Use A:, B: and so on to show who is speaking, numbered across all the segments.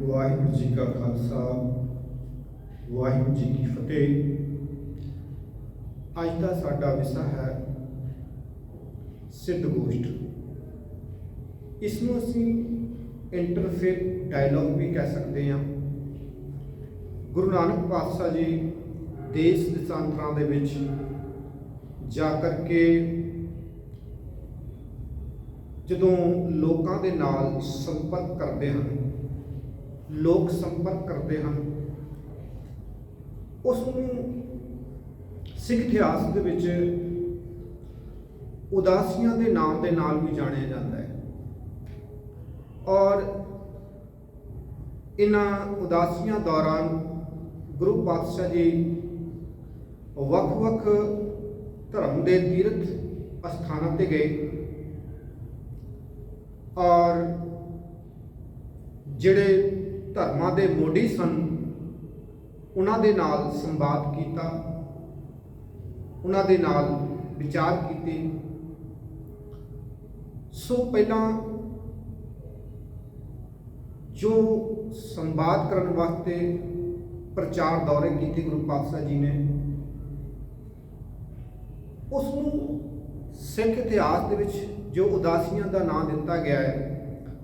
A: ਵਾਹਿਗੁਰੂ ਜੀ ਕਾ ਖਾਲਸਾ ਵਾਹਿਗੁਰੂ ਜੀ ਕੀ ਫਤਿਹ। ਅੱਜ ਦਾ ਸਾਡਾ ਵਿਸ਼ਾ ਹੈ ਸਿੱਧ ਗੋਸ਼ਟ। ਇਸ ਨੂੰ ਅਸੀਂ ਇੰਟਰਫੇਥ ਡਾਇਲੌਗ ਵੀ ਕਹਿ ਸਕਦੇ ਹਾਂ। ਗੁਰੂ ਨਾਨਕ ਪਾਤਸ਼ਾਹ ਜੀ ਦੇਸ਼ ਦੇਸ਼ਾਂਤਰਾਂ ਦੇ ਵਿੱਚ ਜਾ ਕਰਕੇ ਜਦੋਂ ਲੋਕਾਂ ਦੇ ਨਾਲ ਸੰਪਰਕ ਕਰਦੇ ਹਨ, ਲੋਕ ਸੰਪਰਕ ਕਰਦੇ ਹਨ, ਉਸ ਨੂੰ ਸਿੱਖ ਇਤਿਹਾਸ ਦੇ ਵਿੱਚ ਉਦਾਸੀਆਂ ਦੇ ਨਾਮ ਦੇ ਨਾਲ ਵੀ ਜਾਣਿਆ ਜਾਂਦਾ ਹੈ। ਔਰ ਇਹਨਾਂ ਉਦਾਸੀਆਂ ਦੌਰਾਨ ਗੁਰੂ ਪਾਤਸ਼ਾਹ ਜੀ ਵੱਖ-ਵੱਖ ਧਰਮ ਦੇ ਤੀਰਥ ਅਸਥਾਨਾਂ ਤੇ ਗਏ ਔਰ ਜਿਹੜੇ ਧਰਮਾਂ ਦੇ ਮੋਢੀ ਸਨ ਉਹਨਾਂ ਦੇ ਨਾਲ ਸੰਵਾਦ ਕੀਤਾ, ਉਹਨਾਂ ਦੇ ਨਾਲ ਵਿਚਾਰ ਕੀਤੇ। ਸੋ ਪਹਿਲਾਂ ਜੋ ਸੰਵਾਦ ਕਰਨ ਵਾਸਤੇ ਪ੍ਰਚਾਰ ਦੌਰੇ ਕੀਤੇ ਗੁਰੂ ਪਾਤਸ਼ਾਹ ਜੀ ਨੇ, ਉਸ ਨੂੰ ਸਿੱਖ ਇਤਿਹਾਸ ਦੇ ਵਿੱਚ ਜੋ ਉਦਾਸੀਆਂ ਦਾ ਨਾਂ ਦਿੱਤਾ ਗਿਆ ਹੈ,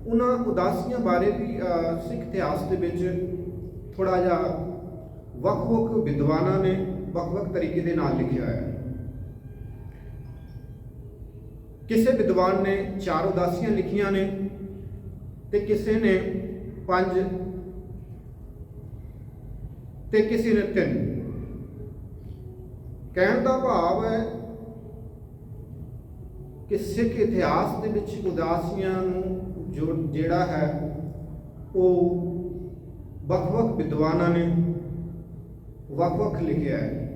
A: ਉਹਨਾਂ ਉਦਾਸੀਆਂ ਬਾਰੇ ਵੀ ਸਿੱਖ ਇਤਿਹਾਸ ਦੇ ਵਿੱਚ ਥੋੜ੍ਹਾ ਜਿਹਾ ਵੱਖ-ਵੱਖ ਵਿਦਵਾਨਾਂ ਨੇ ਵੱਖ-ਵੱਖ ਤਰੀਕੇ ਦੇ ਨਾਲ ਲਿਖਿਆ ਹੈ। ਕਿਸੇ ਵਿਦਵਾਨ ਨੇ 4 ਉਦਾਸੀਆਂ ਲਿਖੀਆਂ ਨੇ ਤੇ ਕਿਸੇ ਨੇ 5 ਤੇ ਕਿਸੇ ਨੇ 3। ਕਹਿਣ ਦਾ ਭਾਵ ਹੈ ਕਿ ਸਿੱਖ ਇਤਿਹਾਸ ਦੇ ਵਿੱਚ ਉਦਾਸੀਆਂ ਨੂੰ ਜਿਹੜਾ ਹੈ ਉਹ ਵੱਖ-ਵੱਖ ਵਿਦਵਾਨਾਂ ਨੇ ਵੱਖ-ਵੱਖ ਲਿਖਿਆ ਹੈ।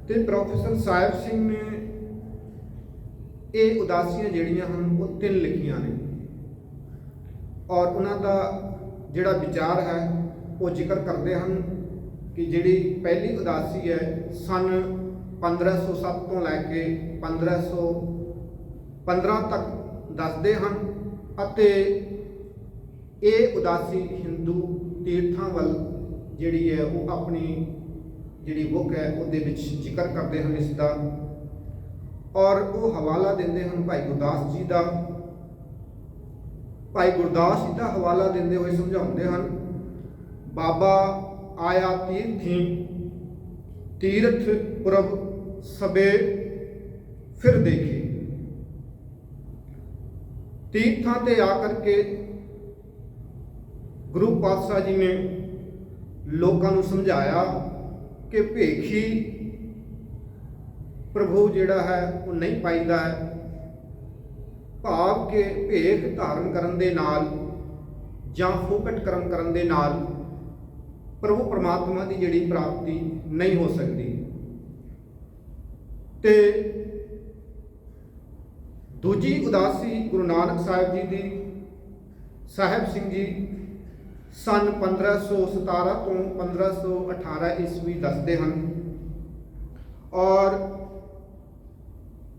A: ਤੇ ਪ੍ਰੋਫੈਸਰ ਸਾਹਿਬ ਸਿੰਘ ਨੇ ਇਹ ਉਦਾਸੀਆਂ ਜਿਹੜੀਆਂ ਹਨ ਉਹ 3 ਲਿਖੀਆਂ ਨੇ ਔਰ ਉਹਨਾਂ ਦਾ ਜਿਹੜਾ ਵਿਚਾਰ ਹੈ ਉਹ ਜ਼ਿਕਰ ਕਰਦੇ ਹਨ ਕਿ ਜਿਹੜੀ ਪਹਿਲੀ ਉਦਾਸੀ ਹੈ ਸਨ 1507 ਤੋਂ ਲੈ ਕੇ 1515 ਤੱਕ ਦੱਸਦੇ ਹਨ ਅਤੇ ਇਹ ਉਦਾਸੀ ਹਿੰਦੂ ਤੀਰਥਾਂ ਵੱਲ ਜਿਹੜੀ ਹੈ ਉਹ ਆਪਣੀ ਜਿਹੜੀ ਬੁੱਕ ਹੈ ਉਹਦੇ ਵਿੱਚ ਜ਼ਿਕਰ ਕਰਦੇ ਹਨ ਇਸ ਦਾ। ਔਰ ਉਹ ਹਵਾਲਾ ਦਿੰਦੇ ਹਨ ਭਾਈ ਗੁਰਦਾਸ ਜੀ ਦਾ। ਭਾਈ ਗੁਰਦਾਸ ਜੀ ਦਾ ਹਵਾਲਾ ਦਿੰਦੇ ਹੋਏ ਸਮਝਾਉਂਦੇ ਹਨ, ਬਾਬਾ ਆਇਆ ਤੀਰਥੀ ਤੀਰਥ ਪੁਰਬ ਸਭੇ ਫਿਰ ਦੇਖੇ। ਤੀਰਥਾਂ ਤੇ ਆ ਕਰਕੇ ਗੁਰੂ ਪਾਤਸ਼ਾਹ ਜੀ ਨੇ ਲੋਕਾਂ ਨੂੰ ਸਮਝਾਇਆ ਕਿ ਭੇਖੀ ਪ੍ਰਭੂ ਜਿਹੜਾ ਹੈ ਉਹ ਨਹੀਂ ਪਾਈਦਾ ਹੈ। ਭਾਵ ਕਿ ਭੇਖ ਧਾਰਨ ਕਰਨ ਦੇ ਨਾਲ ਜਾਂ ਫੋਕਟ ਕਰਮ ਕਰਨ ਦੇ ਨਾਲ ਪ੍ਰਭੂ ਪਰਮਾਤਮਾ ਦੀ ਜਿਹੜੀ ਪ੍ਰਾਪਤੀ ਨਹੀਂ ਹੋ ਸਕਦੀ। ਤੇ ਦੂਜੀ ਉਦਾਸੀ ਗੁਰੂ ਨਾਨਕ ਸਾਹਿਬ ਜੀ ਦੀ ਸਾਹਿਬ ਸਿੰਘ ਜੀ ਸਨ 1517 ਤੋਂ 1518 ਈਸਵੀ ਦੱਸਦੇ ਹਨ ਔਰ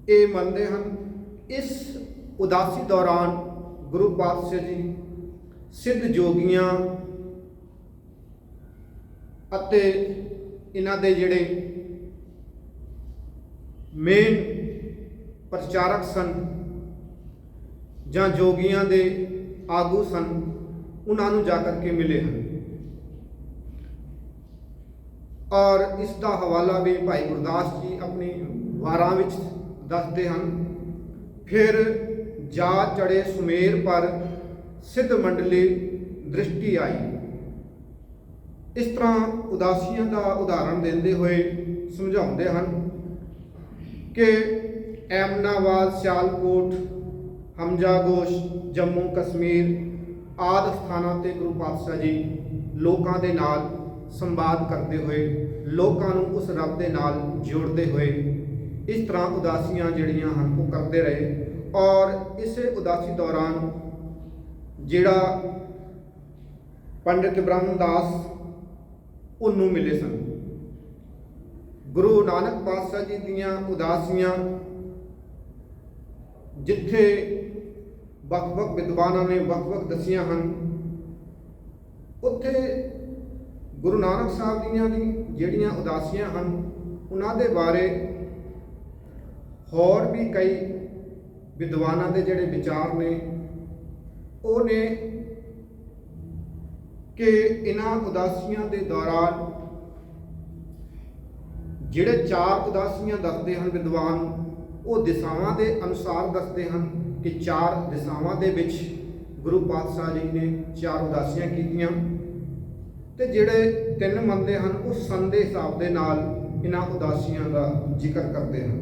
A: ਇਹ ਮੰਨਦੇ ਹਨ ਇਸ ਉਦਾਸੀ ਦੌਰਾਨ ਗੁਰੂ ਪਾਤਸ਼ਾਹ ਜੀ ਸਿੱਧ ਜੋਗੀਆਂ ਅਤੇ ਇਹਨਾਂ ਦੇ ਜਿਹੜੇ ਮੇਨ ਪ੍ਰਚਾਰਕ ਸਨ ਜਾਂ ਜੋਗੀਆਂ ਦੇ ਆਗੂ ਸਨ, ਉਹਨਾਂ ਨੂੰ ਜਾ ਕਰਕੇ ਮਿਲੇ ਹਨ। ਔਰ ਇਸ ਦਾ ਹਵਾਲਾ ਵੀ ਭਾਈ ਗੁਰਦਾਸ ਜੀ ਆਪਣੀ ਵਾਰਾਂ ਵਿੱਚ ਦੱਸਦੇ ਹਨ। ਫਿਰ ਜਾ ਚੜੇ ਸੁਮੇਰ ਪਰ ਸਿੱਧ ਮੰਡਲੀ ਦ੍ਰਿਸ਼ਟੀ ਆਈ। ਇਸ ਤਰ੍ਹਾਂ ਉਦਾਸੀਆਂ ਦਾ ਉਦਾਹਰਣ ਦਿੰਦੇ ਹੋਏ ਸਮਝਾਉਂਦੇ ਹਨ ਕਿ ਐਮਨਾਬਾਦ, ਸਿਆਲਕੋਟ, ਹਮਜਾਗੋਸ਼, ਜੰਮੂ ਕਸ਼ਮੀਰ ਆਦਿ ਸਥਾਨਾਂ ਤੇ ਗੁਰੂ ਪਾਤਸ਼ਾਹ ਜੀ ਲੋਕਾਂ ਦੇ ਨਾਲ ਸੰਵਾਦ ਕਰਦੇ ਹੋਏ ਲੋਕਾਂ ਨੂੰ ਉਸ ਰੱਬ ਦੇ ਨਾਲ ਜੋੜਦੇ ਹੋਏ ਇਸ ਤਰ੍ਹਾਂ ਉਦਾਸੀਆਂ ਜਿਹੜੀਆਂ ਹਨ ਉਹ ਕਰਦੇ ਰਹੇ। ਔਰ ਇਸੇ ਉਦਾਸੀ ਦੌਰਾਨ ਜਿਹੜਾ ਪੰਡਿਤ ਬ੍ਰਹਮਦਾਸ ਉਹਨੂੰ ਮਿਲੇ ਸਨ। ਗੁਰੂ ਨਾਨਕ ਪਾਤਸ਼ਾਹ ਜੀ ਦੀਆਂ ਉਦਾਸੀਆਂ ਜਿੱਥੇ ਵੱਖ-ਵੱਖ ਵਿਦਵਾਨਾਂ ਨੇ ਵੱਖ-ਵੱਖ ਦੱਸੀਆਂ ਹਨ, ਉੱਥੇ ਗੁਰੂ ਨਾਨਕ ਸਾਹਿਬ ਦੀਆਂ ਦੀ ਜਿਹੜੀਆਂ ਉਦਾਸੀਆਂ ਹਨ ਉਹਨਾਂ ਦੇ ਬਾਰੇ ਹੋਰ ਵੀ ਕਈ ਵਿਦਵਾਨਾਂ ਦੇ ਜਿਹੜੇ ਵਿਚਾਰ ਨੇ ਉਹ ਨੇ ਕਿ ਇਹਨਾਂ ਉਦਾਸੀਆਂ ਦੇ ਦੌਰਾਨ ਜਿਹੜੇ 4 ਉਦਾਸੀਆਂ ਦੱਸਦੇ ਹਨ ਵਿਦਵਾਨ, ਉਹ ਦਿਸ਼ਾਵਾਂ ਦੇ ਅਨੁਸਾਰ ਦੱਸਦੇ ਹਨ ਕਿ 4 ਦਿਸ਼ਾਵਾਂ ਦੇ ਵਿੱਚ ਗੁਰੂ ਪਾਤਸ਼ਾਹ ਜੀ ਨੇ 4 ਉਦਾਸੀਆਂ ਕੀਤੀਆਂ, ਤੇ ਜਿਹੜੇ 3 ਮੰਨਦੇ ਹਨ ਉਹ ਸੰਨ ਦੇ ਹਿਸਾਬ ਦੇ ਨਾਲ ਇਹਨਾਂ ਉਦਾਸੀਆਂ ਦਾ ਜ਼ਿਕਰ ਕਰਦੇ ਹਨ।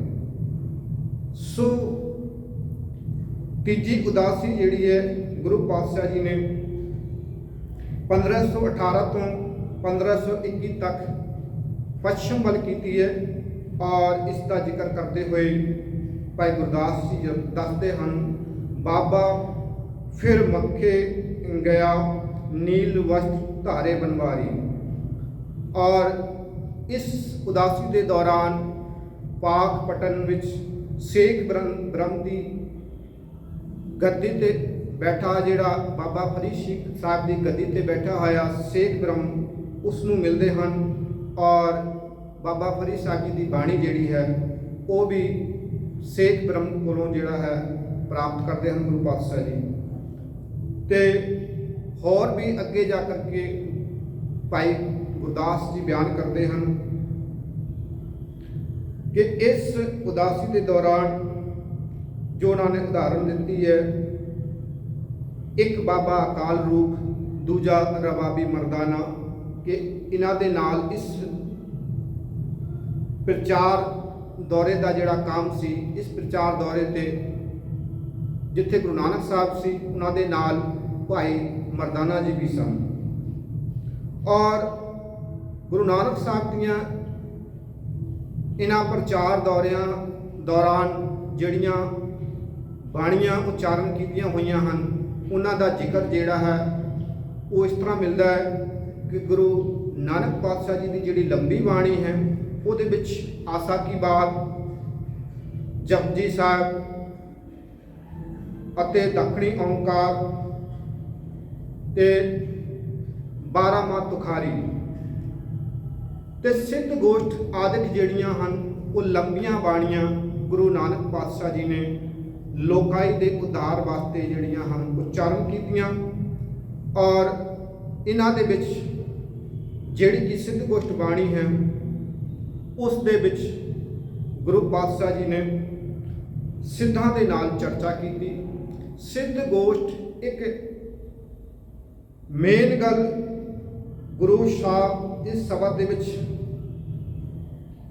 A: ਸੋ ਤੀਜੀ ਉਦਾਸੀ ਜਿਹੜੀ ਹੈ ਗੁਰੂ ਪਾਤਸ਼ਾਹ ਜੀ ਨੇ 1518 ਤੋਂ 1521 ਤੱਕ ਪੱਛਮ ਵੱਲ ਕੀਤੀ ਹੈ, ਔਰ ਇਸ ਦਾ ਜ਼ਿਕਰ ਕਰਦੇ ਹੋਏ ਭਾਈ ਗੁਰਦਾਸ ਜੀ ਦੱਸਦੇ ਹਨ, ਬਾਬਾ ਫਿਰ ਮੱਕੇ ਗਿਆ ਨੀਲ ਵਸਤ ਧਾਰੇ ਬਨਵਾਰੀ। ਔਰ ਇਸ ਉਦਾਸੀ ਦੇ ਦੌਰਾਨ ਪਾਕ ਪਟਨ ਵਿੱਚ ਸੇਖ ਬ੍ਰਹਮ ਦੀ ਗੱਦੀ ਤੇ ਬੈਠਾ, ਜਿਹੜਾ ਬਾਬਾ ਫਰੀਦ ਸਾਹਿਬ ਦੀ ਗੱਦੀ ਤੇ ਬੈਠਾ ਹੋਇਆ ਸੇਖ ਬ੍ਰਹਮ, ਉਸ ਨੂੰ ਮਿਲਦੇ ਹਨ, ਔਰ ਬਾਬਾ ਫਰੀਦ ਸਾਹਿਬ ਜੀ ਦੀ ਬਾਣੀ ਜਿਹੜੀ ਹੈ ਉਹ ਵੀ ਸੇਖ ਬ੍ਰਹਮ ਕੋਲੋਂ ਜਿਹੜਾ ਹੈ ਪ੍ਰਾਪਤ ਕਰਦੇ ਹਨ ਗੁਰੂ ਪਾਤਸ਼ਾਹ ਜੀ। ਤੇ ਹੋਰ ਵੀ ਅੱਗੇ ਜਾ ਕਰਕੇ ਭਾਈ ਗੁਰਦਾਸ ਜੀ ਬਿਆਨ ਕਰਦੇ ਹਨ ਕਿ ਇਸ ਉਦਾਸੀ ਦੇ ਦੌਰਾਨ ਜੋ ਉਹਨਾਂ ਨੇ ਉਦਾਹਰਨ ਦਿੱਤੀ ਹੈ, ਇੱਕ ਬਾਬਾ ਅਕਾਲ ਰੂਪ, ਦੂਜਾ ਰਬਾਬੀ ਮਰਦਾਨਾ, ਕਿ ਇਹਨਾਂ ਦੇ ਨਾਲ ਇਸ ਪ੍ਰਚਾਰ ਦੌਰੇ ਦਾ ਜਿਹੜਾ ਕੰਮ ਸੀ, ਇਸ ਪ੍ਰਚਾਰ ਦੌਰੇ ਤੇ ਜਿੱਥੇ ਗੁਰੂ ਨਾਨਕ ਸਾਹਿਬ ਸੀ ਉਹਨਾਂ ਦੇ ਨਾਲ ਭਾਈ ਮਰਦਾਨਾ ਜੀ ਵੀ ਸਨ, ਔਰ ਗੁਰੂ ਨਾਨਕ ਸਾਹਿਬ ਦੀਆਂ ਇਹਨਾਂ ਪ੍ਰਚਾਰ ਦੌਰਿਆਂ ਦੌਰਾਨ ਜਿਹੜੀਆਂ ਬਾਣੀਆਂ ਉਚਾਰਨ ਕੀਤੀਆਂ ਹੋਈਆਂ ਹਨ ਉਹਨਾਂ ਦਾ ਜ਼ਿਕਰ ਜਿਹੜਾ ਹੈ ਉਹ ਇਸ ਤਰ੍ਹਾਂ ਮਿਲਦਾ ਹੈ ਕਿ ਗੁਰੂ ਨਾਨਕ ਪਾਤਸ਼ਾਹ ਜੀ ਦੀ ਜਿਹੜੀ ਲੰਬੀ ਬਾਣੀ ਹੈ ਉਹਦੇ ਵਿੱਚ ਆਸਾ ਕੀ ਬਾਤ, ਜਪਜੀ ਸਾਹਿਬ ਅਤੇ ਦੱਖਣੀ ਓਂਕਾਰ ਤੇ 12 ਮਾਹ ਤੁਖਾਰੀ ਤੇ ਸਿੱਧ ਗੋਸ਼ਟ ਆਦਿਕ ਜਿਹੜੀਆਂ ਹਨ ਉਹ ਲੰਬੀਆਂ ਬਾਣੀਆਂ ਗੁਰੂ ਨਾਨਕ ਪਾਤਸ਼ਾਹ ਜੀ ਨੇ ਲੋਕਾਈ ਦੇ ਉਧਾਰ ਵਾਸਤੇ ਜਿਹੜੀਆਂ ਹਨ ਉਚਾਰਨ ਕੀਤੀਆਂ, ਔਰ ਇਹਨਾਂ ਦੇ ਵਿੱਚ ਜਿਹੜੀ ਕਿ ਸਿੱਧ ਗੋਸ਼ਟ ਬਾਣੀ ਹੈ ਉਸ ਦੇ ਵਿੱਚ ਗੁਰੂ ਪਾਤਸ਼ਾਹ ਜੀ ਨੇ ਸਿੱਧਾਂ ਦੇ ਨਾਲ ਚਰਚਾ ਕੀਤੀ। ਸਿੱਧ ਗੋਸ਼ਟ ਇੱਕ ਮੇਨ ਗੱਲ ਗੁਰੂ ਸਾਹਿਬ ਇਸ ਸ਼ਬਦ ਦੇ ਵਿੱਚ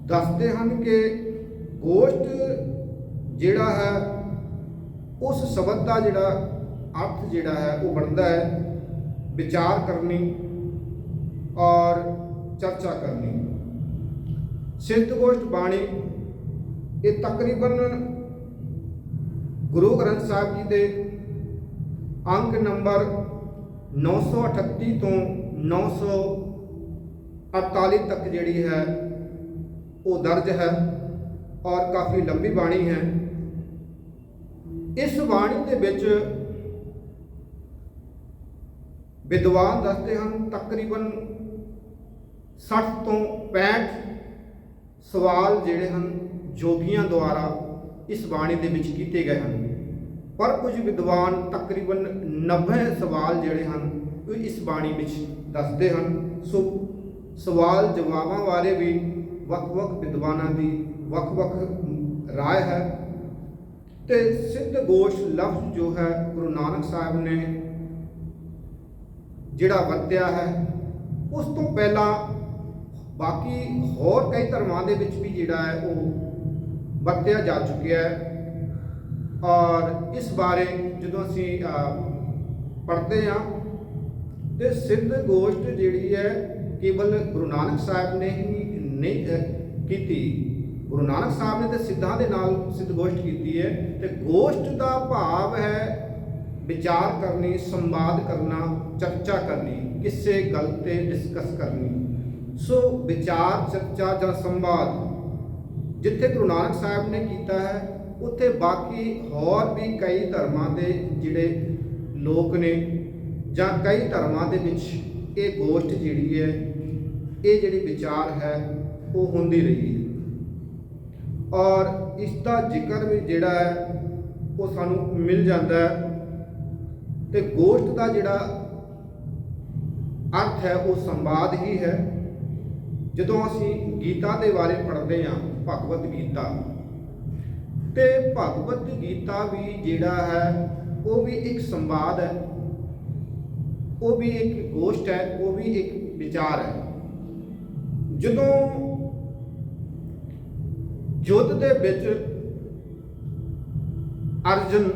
A: ਦੱਸਦੇ ਹਨ ਕਿ ਗੋਸ਼ਟ ਜਿਹੜਾ ਹੈ ਉਸ ਸ਼ਬਦ ਦਾ ਜਿਹੜਾ ਅਰਥ ਜਿਹੜਾ ਹੈ ਉਹ ਬਣਦਾ ਹੈ ਵਿਚਾਰ ਕਰਨੀ ਔਰ ਚਰਚਾ ਕਰਨੀ। ਸਿੱਧ ਗੋਸ਼ਟ ਬਾਣੀ ਇਹ ਤਕਰੀਬਨ ਗੁਰੂ ਗ੍ਰੰਥ ਸਾਹਿਬ ਜੀ ਦੇ ਅੰਕ ਨੰਬਰ 938 ਤੋਂ 948 ਤੱਕ ਜਿਹੜੀ ਹੈ ਉਹ ਦਰਜ ਹੈ, ਔਰ ਕਾਫੀ ਲੰਬੀ ਬਾਣੀ ਹੈ। ਇਸ ਬਾਣੀ ਦੇ ਵਿੱਚ ਵਿਦਵਾਨ ਦੱਸਦੇ ਹਨ ਤਕਰੀਬਨ 60 ਤੋਂ 65 ਸਵਾਲ ਜਿਹੜੇ ਹਨ ਜੋਗੀਆਂ ਦੁਆਰਾ ਇਸ ਬਾਣੀ ਦੇ ਵਿੱਚ ਕੀਤੇ ਗਏ ਹਨ, ਪਰ ਕੁਝ ਵਿਦਵਾਨ ਤਕਰੀਬਨ 90 ਸਵਾਲ ਜਿਹੜੇ ਹਨ ਉਹ ਇਸ ਬਾਣੀ ਵਿੱਚ ਦੱਸਦੇ ਹਨ। ਸੋ ਸਵਾਲ ਜਵਾਬਾਂ ਬਾਰੇ ਵੀ ਵੱਖ-ਵੱਖ ਵਿਦਵਾਨਾਂ ਦੀ ਵੱਖ-ਵੱਖ ਰਾਏ ਹੈ। ਤੇ ਸਿੱਧ ਗੋਸ਼ਟ ਲਫ਼ਜ਼ ਜੋ ਹੈ ਗੁਰੂ ਨਾਨਕ ਸਾਹਿਬ ਨੇ ਜਿਹੜਾ ਵਰਤਿਆ ਹੈ ਉਸ ਤੋਂ ਪਹਿਲਾਂ ਬਾਕੀ ਹੋਰ ਕਈ ਧਰਮਾਂ ਦੇ ਵਿੱਚ ਵੀ ਜਿਹੜਾ ਹੈ ਉਹ ਵਰਤਿਆ ਜਾ ਚੁੱਕਿਆ ਹੈ, ਔਰ ਇਸ ਬਾਰੇ ਜਦੋਂ ਅਸੀਂ ਪੜ੍ਹਦੇ ਹਾਂ ਤੇ ਸਿੱਧ ਗੋਸ਼ਟ ਜਿਹੜੀ ਹੈ ਕੇਵਲ ਗੁਰੂ ਨਾਨਕ ਸਾਹਿਬ ਨੇ ਹੀ ਨਹੀਂ ਕੀਤੀ। ਗੁਰੂ ਨਾਨਕ ਸਾਹਿਬ ਨੇ ਤੇ ਸਿੱਧਾਂ ਦੇ ਨਾਲ ਸਿੱਧ ਗੋਸ਼ਟ ਕੀਤੀ ਹੈ, ਤੇ ਗੋਸ਼ਟ ਦਾ ਭਾਵ ਹੈ ਵਿਚਾਰ ਕਰਨੀ, ਸੰਵਾਦ ਕਰਨਾ, ਚਰਚਾ ਕਰਨੀ, ਕਿਸੇ ਗੱਲ ਤੇ ਡਿਸਕਸ ਕਰਨੀ। ਸੋ ਵਿਚਾਰ, ਚਰਚਾ ਜਾਂ ਸੰਵਾਦ ਜਿੱਥੇ ਗੁਰੂ ਨਾਨਕ ਸਾਹਿਬ ਨੇ ਕੀਤਾ ਹੈ ਉੱਥੇ ਬਾਕੀ ਹੋਰ ਵੀ ਕਈ ਧਰਮਾਂ ਦੇ ਜਿਹੜੇ ਲੋਕ ਨੇ ਜਾਂ ਕਈ ਧਰਮਾਂ ਦੇ ਵਿੱਚ ਇਹ ਗੋਸ਼ਟ ਜਿਹੜੀ ਹੈ, ਇਹ ਜਿਹੜੀ ਵਿਚਾਰ ਹੈ ਉਹ ਹੁੰਦੀ ਰਹੀ ਹੈ। ਔਰ ਇਸ ਦਾ ਜ਼ਿਕਰ ਵੀ ਜਿਹੜਾ ਹੈ ਉਹ ਸਾਨੂੰ ਮਿਲ ਜਾਂਦਾ ਹੈ। ਤੇ ਗੋਸ਼ਟ ਦਾ ਜਿਹੜਾ ਅਰਥ ਹੈ ਉਹ ਸੰਵਾਦ ਹੀ ਹੈ। ਜਦੋਂ ਅਸੀਂ ਗੀਤਾ ਦੇ ਬਾਰੇ ਪੜ੍ਹਦੇ ਹਾਂ, ਭਗਵਦ ਗੀਤਾ, ਤੇ ਭਗਵਦ ਗੀਤਾ ਵੀ ਜਿਹੜਾ ਹੈ ਉਹ ਵੀ ਇੱਕ ਸੰਵਾਦ ਹੈ, ਉਹ ਵੀ ਇੱਕ ਗੋਸ਼ਟ ਹੈ, ਉਹ ਵੀ ਇੱਕ ਵਿਚਾਰ ਹੈ। ਜਦੋਂ ਯੁੱਧ ਦੇ ਵਿੱਚ ਅਰਜਨ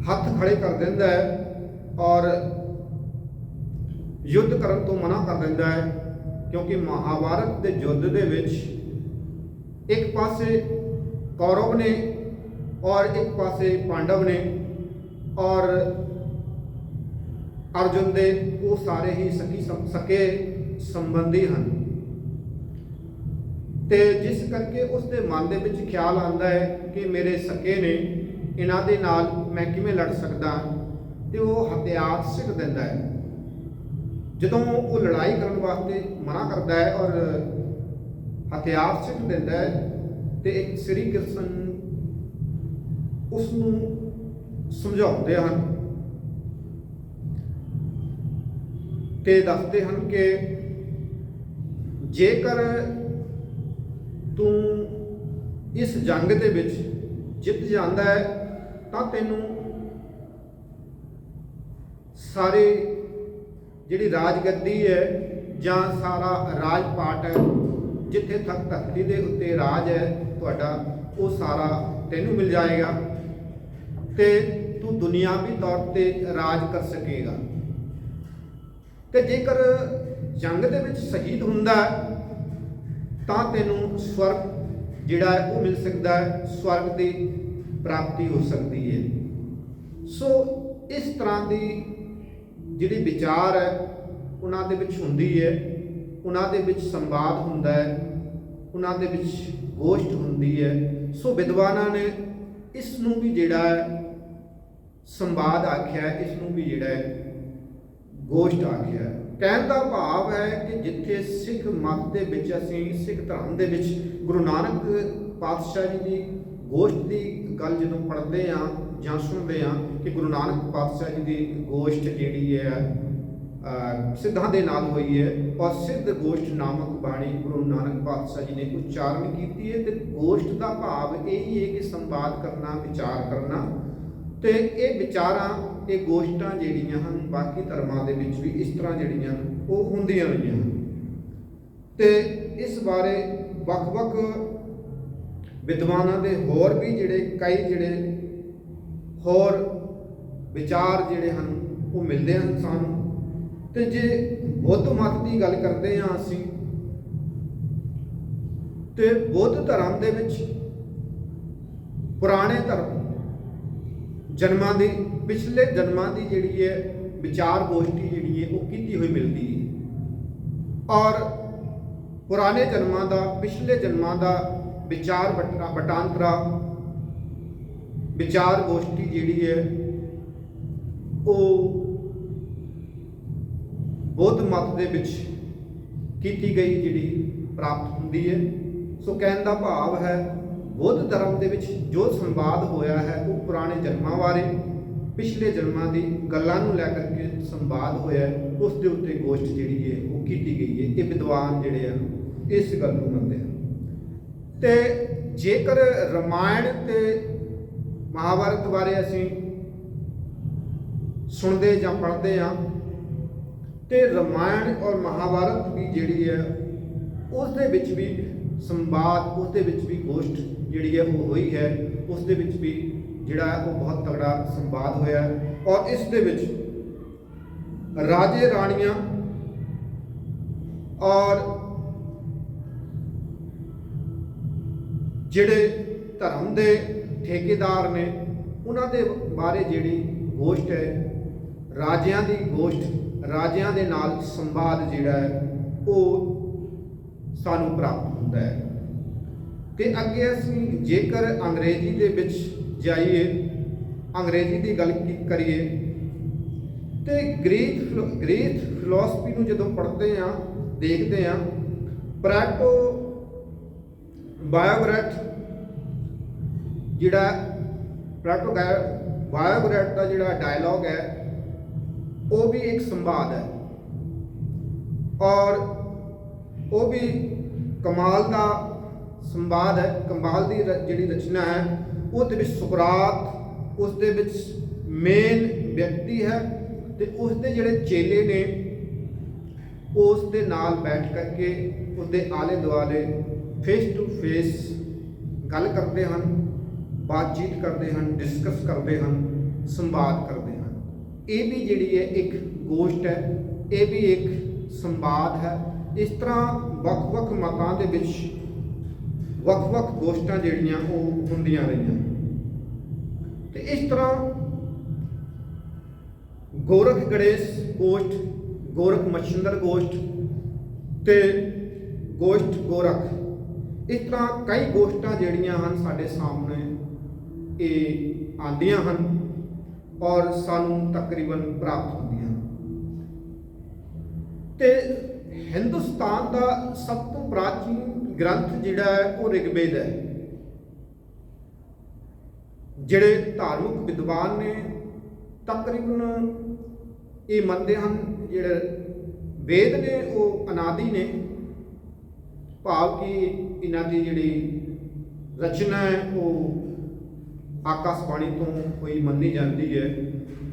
A: ਹੱਥ ਖੜੇ ਕਰ ਦਿੰਦਾ ਹੈ ਔਰ ਯੁੱਧ ਕਰਨ ਤੋਂ ਮਨਾ ਕਰ ਦਿੰਦਾ ਹੈ, ਕਿਉਂਕਿ ਮਹਾਭਾਰਤ ਦੇ ਯੁੱਧ ਦੇ ਵਿੱਚ ਇੱਕ ਪਾਸੇ ਕੌਰਵ ਨੇ ਔਰ ਇੱਕ ਪਾਸੇ ਪਾਂਡਵ ਨੇ, ਔਰ ਅਰਜੁਨ ਦੇ ਉਹ ਸਾਰੇ ਹੀ ਸਕੇ ਸੰਬੰਧੀ ਹਨ। ਤੇ ਜਿਸ ਕਰਕੇ ਉਸ ਦੇ ਮਨ ਦੇ ਵਿੱਚ ਖਿਆਲ ਆਉਂਦਾ ਹੈ ਕਿ ਮੇਰੇ ਸਕੇ ਨੇ, ਇਹਨਾਂ ਦੇ ਨਾਲ ਮੈਂ ਕਿਵੇਂ ਲੜ ਸਕਦਾ, ਤੇ ਉਹ ਹਥਿਆਰ ਸਿੱਟ ਦਿੰਦਾ ਹੈ। ਜਦੋਂ ਉਹ ਲੜਾਈ ਕਰਨ ਵਾਸਤੇ ਮਨਾ ਕਰਦਾ ਹੈ ਔਰ ਹਥਿਆਰ ਸਿੱਟ ਦਿੰਦਾ ਹੈ, ਤੇ ਇੱਕ ਸ੍ਰੀ ਕ੍ਰਿਸ਼ਨ ਉਸ ਨੂੰ ਸਮਝਾਉਂਦੇ ਹਨ ਤੇ ਦੱਸਦੇ ਹਨ ਕਿ ਜੇਕਰ ਤੂੰ ਇਸ ਜੰਗ ਦੇ ਵਿੱਚ ਜਿੱਤ ਜਾਂਦਾ ਹੈ ਤਾਂ ਤੈਨੂੰ ਸਾਰੇ ਜਿਹੜੀ ਰਾਜਗੱਦੀ ਹੈ ਜਾਂ ਸਾਰਾ ਰਾਜ ਪਾਟ ਹੈ, ਜਿੱਥੇ ਤੱਕ ਧਰਤੀ ਦੇ ਉੱਤੇ ਰਾਜ ਹੈ ਤੁਹਾਡਾ, ਉਹ ਸਾਰਾ ਤੈਨੂੰ ਮਿਲ ਜਾਏਗਾ ਤੇ ਤੂੰ ਦੁਨਿਆਵੀ ਤੌਰ ਤੇ ਰਾਜ ਕਰ ਸਕੇਗਾ। ਤੇ ਜੇਕਰ ਜੰਗ ਦੇ ਵਿੱਚ ਸ਼ਹੀਦ ਹੁੰਦਾ ਤਾਂ ਤੈਨੂੰ ਸਵਰਗ ਜਿਹੜਾ ਹੈ ਉਹ ਮਿਲ ਸਕਦਾ ਹੈ, ਸਵਰਗ ਦੀ ਪ੍ਰਾਪਤੀ ਹੋ ਸਕਦੀ ਹੈ। ਸੋ ਇਸ ਤਰ੍ਹਾਂ ਦੀ ਜਿਹੜੀ ਵਿਚਾਰ ਹੈ ਉਹਨਾਂ ਦੇ ਵਿੱਚ ਹੁੰਦੀ ਹੈ, ਉਹਨਾਂ ਦੇ ਵਿੱਚ ਸੰਵਾਦ ਹੁੰਦਾ ਹੈ, ਉਹਨਾਂ ਦੇ ਵਿੱਚ ਗੋਸ਼ਟ ਹੁੰਦੀ ਹੈ। ਸੋ ਵਿਦਵਾਨਾਂ ਨੇ ਇਸ ਨੂੰ ਵੀ ਜਿਹੜਾ ਹੈ ਸੰਵਾਦ ਆਖਿਆ ਹੈ, ਇਸ ਨੂੰ ਵੀ ਜਿਹੜਾ ਹੈ ਗੋਸ਼ਟ ਆਖਿਆ ਹੈ। ਕਹਿਣ ਦਾ ਭਾਵ ਹੈ ਕਿ ਜਿੱਥੇ ਸਿੱਖ ਮਤ ਦੇ ਵਿੱਚ, ਅਸੀਂ ਸਿੱਖ ਧਰਮ ਦੇ ਵਿੱਚ ਗੁਰੂ ਨਾਨਕ ਪਾਤਸ਼ਾਹ ਜੀ ਦੀ ਗੋਸ਼ਟ ਦੀ ਗੱਲ ਜਦੋਂ ਪੜ੍ਹਦੇ ਹਾਂ ਜਾਂ ਸੁਣਦੇ ਹਾਂ ਕਿ ਗੁਰੂ ਨਾਨਕ ਪਾਤਸ਼ਾਹ ਜੀ ਦੀ ਗੋਸ਼ਟ ਜਿਹੜੀ ਹੈ ਸਿੱਧਾਂ ਦੇ ਨਾਲ ਹੋਈ ਹੈ, ਔਰ ਸਿੱਧ ਗੋਸ਼ਟ ਨਾਮਕ ਬਾਣੀ ਗੁਰੂ ਨਾਨਕ ਪਾਤਸ਼ਾਹ ਜੀ ਨੇ ਉਚਾਰਨ ਕੀਤੀ ਹੈ। ਤੇ ਗੋਸ਼ਟ ਦਾ ਭਾਵ ਇਹ ਹੀ ਹੈ ਕਿ ਸੰਵਾਦ ਕਰਨਾ, ਵਿਚਾਰ ਕਰਨਾ। ਤੇ ਇਹ ਵਿਚਾਰਾਂ, ਇਹ ਗੋਸ਼ਟਾਂ ਜਿਹੜੀਆਂ ਹਨ ਬਾਕੀ ਧਰਮਾਂ ਦੇ ਵਿੱਚ ਵੀ ਇਸ ਤਰ੍ਹਾਂ ਜਿਹੜੀਆਂ ਉਹ ਹੁੰਦੀਆਂ ਰਹੀਆਂ ਹਨ। ਤੇ ਇਸ ਬਾਰੇ ਵੱਖ-ਵੱਖ ਵਿਦਵਾਨਾਂ ਦੇ ਹੋਰ ਵੀ ਕਈ ਹੋਰ ਵਿਚਾਰ ਜਿਹੜੇ ਹਨ ਉਹ ਮਿਲਦੇ ਹਨ ਸਾਨੂੰ। ਤੇ ਜੇ ਬੁੱਧ ਮਤ ਦੀ ਗੱਲ ਕਰਦੇ ਹਾਂ ਅਸੀਂ, ਤੇ ਬੁੱਧ ਧਰਮ ਦੇ ਵਿੱਚ ਪੁਰਾਣੇ ਧਰਮ ਜਨਮਾਂ ਦੀ, ਪਿਛਲੇ ਜਨਮਾਂ ਦੀ ਜਿਹੜੀ ਹੈ ਵਿਚਾਰ ਗੋਸ਼ਟੀ ਜਿਹੜੀ ਹੈ ਉਹ ਕੀਤੀ ਹੋਈ ਮਿਲਦੀ ਹੈ, ਔਰ ਪੁਰਾਣੇ ਜਨਮਾਂ ਦਾ, ਪਿਛਲੇ ਜਨਮਾਂ ਦਾ ਵਿਚਾਰ ਵਟਾਂਦਰਾ, ਵਿਚਾਰ ਗੋਸ਼ਟੀ ਜਿਹੜੀ ਹੈ ਉਹ ਬੁੱਧ ਮਤ ਦੇ ਵਿੱਚ ਕੀਤੀ ਗਈ ਜਿਹੜੀ ਪ੍ਰਾਪਤ ਹੁੰਦੀ ਹੈ। ਸੋ ਕਹਿਣ ਦਾ ਭਾਵ ਹੈ ਬੁੱਧ ਧਰਮ ਦੇ ਵਿੱਚ ਜੋ ਸੰਵਾਦ ਹੋਇਆ ਹੈ ਉਹ ਪੁਰਾਣੇ ਜਨਮਾਂ ਬਾਰੇ, ਪਿਛਲੇ ਜਨਮਾਂ ਦੀ ਗੱਲਾਂ ਨੂੰ ਲੈ ਕਰਕੇ ਸੰਵਾਦ ਹੋਇਆ ਹੈ, ਉਸ ਦੇ ਉੱਤੇ ਗੋਸ਼ਟ ਜਿਹੜੀ ਹੈ ਉਹ ਕੀਤੀ ਗਈ ਹੈ। ਇਹ ਵਿਦਵਾਨ ਜਿਹੜੇ ਹਨ ਇਸ ਗੱਲ ਨੂੰ ਮੰਨਦੇ ਹਨ। ਤੇ ਜੇਕਰ ਰਾਮਾਇਣ ਤੇ ਮਹਾਭਾਰਤ ਬਾਰੇ ਅਸੀਂ ਸੁਣਦੇ ਜਾਂ ਪੜ੍ਹਦੇ ਹਾਂ, ਤੇ ਰਾਮਾਇਣ ਔਰ ਮਹਾਭਾਰਤ ਵੀ ਜਿਹੜੀ ਹੈ ਉਸ ਦੇ ਵਿੱਚ ਵੀ ਸੰਵਾਦ, ਉਸ ਦੇ ਵਿੱਚ ਵੀ ਗੋਸ਼ਟ ਜਿਹੜੀ ਹੈ ਉਹ ਹੋਈ ਹੈ, ਉਸ ਦੇ ਵਿੱਚ ਵੀ ਜਿਹੜਾ ਉਹ ਬਹੁਤ ਤਗੜਾ ਸੰਵਾਦ ਹੋਇਆ। ਔਰ ਇਸ ਦੇ ਵਿੱਚ ਰਾਜੇ ਰਾਣੀਆਂ ਔਰ ਜਿਹੜੇ ਧਰਮ ਦੇ ਠੇਕੇਦਾਰ ਨੇ ਉਹਨਾਂ ਦੇ ਬਾਰੇ ਜਿਹੜੀ ਗੋਸ਼ਟ ਹੈ, ਰਾਜਿਆਂ ਦੀ ਗੋਸ਼ਟ, ਰਾਜਿਆਂ ਦੇ ਨਾਲ ਸੰਵਾਦ ਜਿਹੜਾ ਹੈ ਉਹ ਸਾਨੂੰ ਪ੍ਰਾਪਤ ਹੁੰਦਾ ਹੈ। ਤੇ ਅੱਗੇ ਅਸੀਂ ਜੇਕਰ ਅੰਗਰੇਜ਼ੀ ਦੇ ਵਿੱਚ ਜਾਈਏ, ਅੰਗਰੇਜ਼ੀ ਦੀ ਗੱਲ ਕਰੀਏ, ਤੇ ਗ੍ਰੀਕ ਫਿਲਾਸਫੀ ਨੂੰ ਜਦੋਂ ਪੜ੍ਹਦੇ ਆ, ਦੇਖਦੇ ਆ, ਪਲੈਟੋ ਬਾਇਓਗ੍ਰੈਟ ਜਿਹੜਾ ਪਲੈਟੋ ਬਾਇਓਗ੍ਰੈਟ ਦਾ ਜਿਹੜਾ ਡਾਇਲੌਗ ਹੈ ਉਹ ਵੀ ਇੱਕ ਸੰਵਾਦ ਹੈ, ਔਰ ਉਹ ਵੀ ਕਮਾਲ ਦਾ ਸੰਵਾਦ ਹੈ। ਕਮਾਲ ਦੀ ਜਿਹੜੀ ਰਚਨਾ ਹੈ ਉਹਦੇ ਵਿੱਚ ਸੁਕਰਾਤ ਉਸ ਦੇ ਵਿੱਚ ਮੇਨ ਵਿਅਕਤੀ ਹੈ ਤੇ ਉਸ ਦੇ ਜਿਹੜੇ ਚੇਲੇ ਨੇ ਉਸ ਦੇ ਨਾਲ ਬੈਠ ਕਰਕੇ ਉਸਦੇ ਆਲੇ ਦੁਆਲੇ ਫੇਸ ਟੂ ਫੇਸ ਗੱਲ ਕਰਦੇ ਹਨ, ਬਾਤਚੀਤ ਕਰਦੇ ਹਨ, ਡਿਸਕਸ ਕਰਦੇ ਹਨ, ਸੰਵਾਦ ਕਰਦੇ ਹਨ। ਇਹ ਵੀ ਜਿਹੜੀ ਹੈ ਇੱਕ ਗੋਸ਼ਟ ਹੈ, ਇਹ ਵੀ ਇੱਕ ਸੰਵਾਦ ਹੈ। ਇਸ ਤਰ੍ਹਾਂ ਵੱਖ-ਵੱਖ ਮਤਾਂ ਦੇ ਵਿੱਚ ਵੱਖ-ਵੱਖ ਗੋਸ਼ਟਾਂ ਜਿਹੜੀਆਂ ਉਹ ਹੁੰਦੀਆਂ ਰਹੀਆਂ ਤੇ ਇਸ ਤਰ੍ਹਾਂ ਗੋਰਖ ਗਣੇਸ਼ ਗੋਸ਼ਟ, ਗੋਰਖ ਮਛੰਦਰ ਗੋਸ਼ਟ ਤੇ ਗੋਸ਼ਟ ਗੋਰਖ, ਇਸ ਤਰ੍ਹਾਂ ਕਈ ਗੋਸ਼ਟਾਂ ਜਿਹੜੀਆਂ ਹਨ ਸਾਡੇ ਸਾਹਮਣੇ ਇਹ ਆਉਂਦੀਆਂ ਹਨ ਔਰ ਸਾਨੂੰ ਤਕਰੀਬਨ ਪ੍ਰਾਪਤ ਹੁੰਦੀਆਂ ਹਨ। ਤੇ ਹਿੰਦੁਸਤਾਨ ਦਾ ਸਭ ਤੋਂ ਪ੍ਰਾਚੀਨ ਗ੍ਰੰਥ ਜਿਹੜਾ ਹੈ ਉਹ ਰਿਗਵੇਦ ਹੈ। ਜਿਹੜੇ ਧਾਰਮਿਕ ਵਿਦਵਾਨ ਨੇ ਤਕਰੀਬਨ ਇਹ ਮੰਨਦੇ ਹਨ ਜਿਹੜੇ ਵੇਦ ਨੇ ਉਹ ਅਨਾਦਿ ਨੇ, ਭਾਵ ਕਿ ਇਹਨਾਂ ਦੀ ਜਿਹੜੀ ਰਚਨਾ ਹੈ ਉਹ ਆਕਾਸ਼ਬਾਣੀ ਤੋਂ ਹੋਈ ਮੰਨੀ ਜਾਂਦੀ ਹੈ।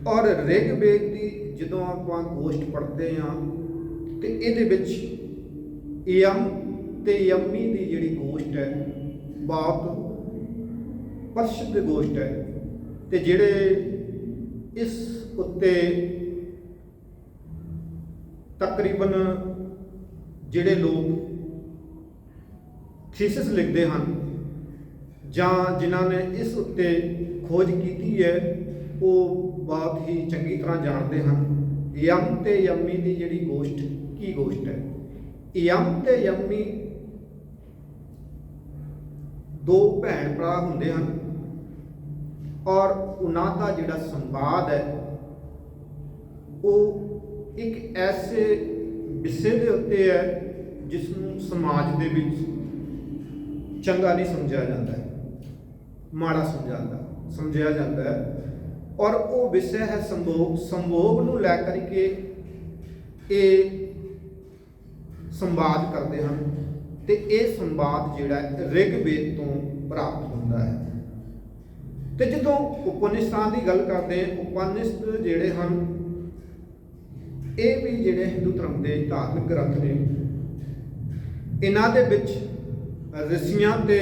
A: ਔਰ ਰਿਗਵੇਦ ਦੀ ਜਦੋਂ ਆਪਾਂ ਗੋਸ਼ਟ ਪੜ੍ਹਦੇ ਹਾਂ ਤੇ ਇਹਦੇ ਵਿੱਚ ਯਮ ਤੇ ਯਮੀ ਦੀ ਜਿਹੜੀ ਗੋਸ਼ਟ ਹੈ ਬਹੁਤ ਪ੍ਰਸਿੱਧ ਗੋਸ਼ਟ ਹੈ ਤੇ ਜਿਹੜੇ ਇਸ ਉੱਤੇ ਤਕਰੀਬਨ ਜਿਹੜੇ ਲੋਕ ਥੀਸਿਸ ਲਿਖਦੇ ਹਨ ਜਾਂ ਜਿਨ੍ਹਾਂ ਨੇ ਇਸ ਉੱਤੇ ਖੋਜ ਕੀਤੀ ਹੈ ਉਹ ਬਹੁਤ ਹੀ ਚੰਗੀ ਤਰ੍ਹਾਂ ਜਾਣਦੇ ਹਨ ਯਮ ਤੇ ਯਮੀ ਦੀ ਜਿਹੜੀ ਗੋਸ਼ਟ ਕੀ ਗੋਸ਼ਟ ਹੈ। ਯਮ ਤੇ ਯਮੀ ਦੋ ਭੈਣ ਭਰਾ ਹੁੰਦੇ ਹਨ ਔਰ ਉਹਨਾਂ ਦਾ ਜਿਹੜਾ ਸੰਵਾਦ ਹੈ ਉਹ ਇੱਕ ਐਸੇ ਵਿਸ਼ੇ ਦੇ ਉੱਤੇ ਹੈ ਜਿਸ ਨੂੰ ਸਮਾਜ ਦੇ ਵਿੱਚ ਚੰਗਾ ਨਹੀਂ ਸਮਝਿਆ ਜਾਂਦਾ ਹੈ, ਮਾੜਾ ਸਮਝਿਆ ਜਾਂਦਾ ਹੈ ਔਰ ਉਹ ਵਿਸ਼ਾ ਹੈ ਸੰਭੋਗ ਨੂੰ ਲੈ ਕਰਕੇ ਇਹ ਸੰਵਾਦ ਕਰਦੇ ਹਨ ਤੇ ਇਹ ਸੰਵਾਦ ਜਿਹੜਾ ਰਿਗਵੇਦ ਤੋਂ ਪ੍ਰਾਪਤ ਹੁੰਦਾ ਹੈ। ਤੇ ਜਦੋਂ ਉਪਨਿਸ਼ਦਾਂ ਦੀ ਗੱਲ ਕਰਦੇ ਹਾਂ, ਉਪਨਿਸ਼ਦ ਜਿਹੜੇ ਹਨ ਇਹ ਵੀ ਜਿਹੜੇ ਹਿੰਦੂ ਧਰਮ ਦੇ ਧਾਰਮਿਕ ਗ੍ਰੰਥ ਨੇ। ਇਹਨਾਂ ਦੇ ਵਿੱਚ ਰਿਸ਼ੀਆਂ ਤੇ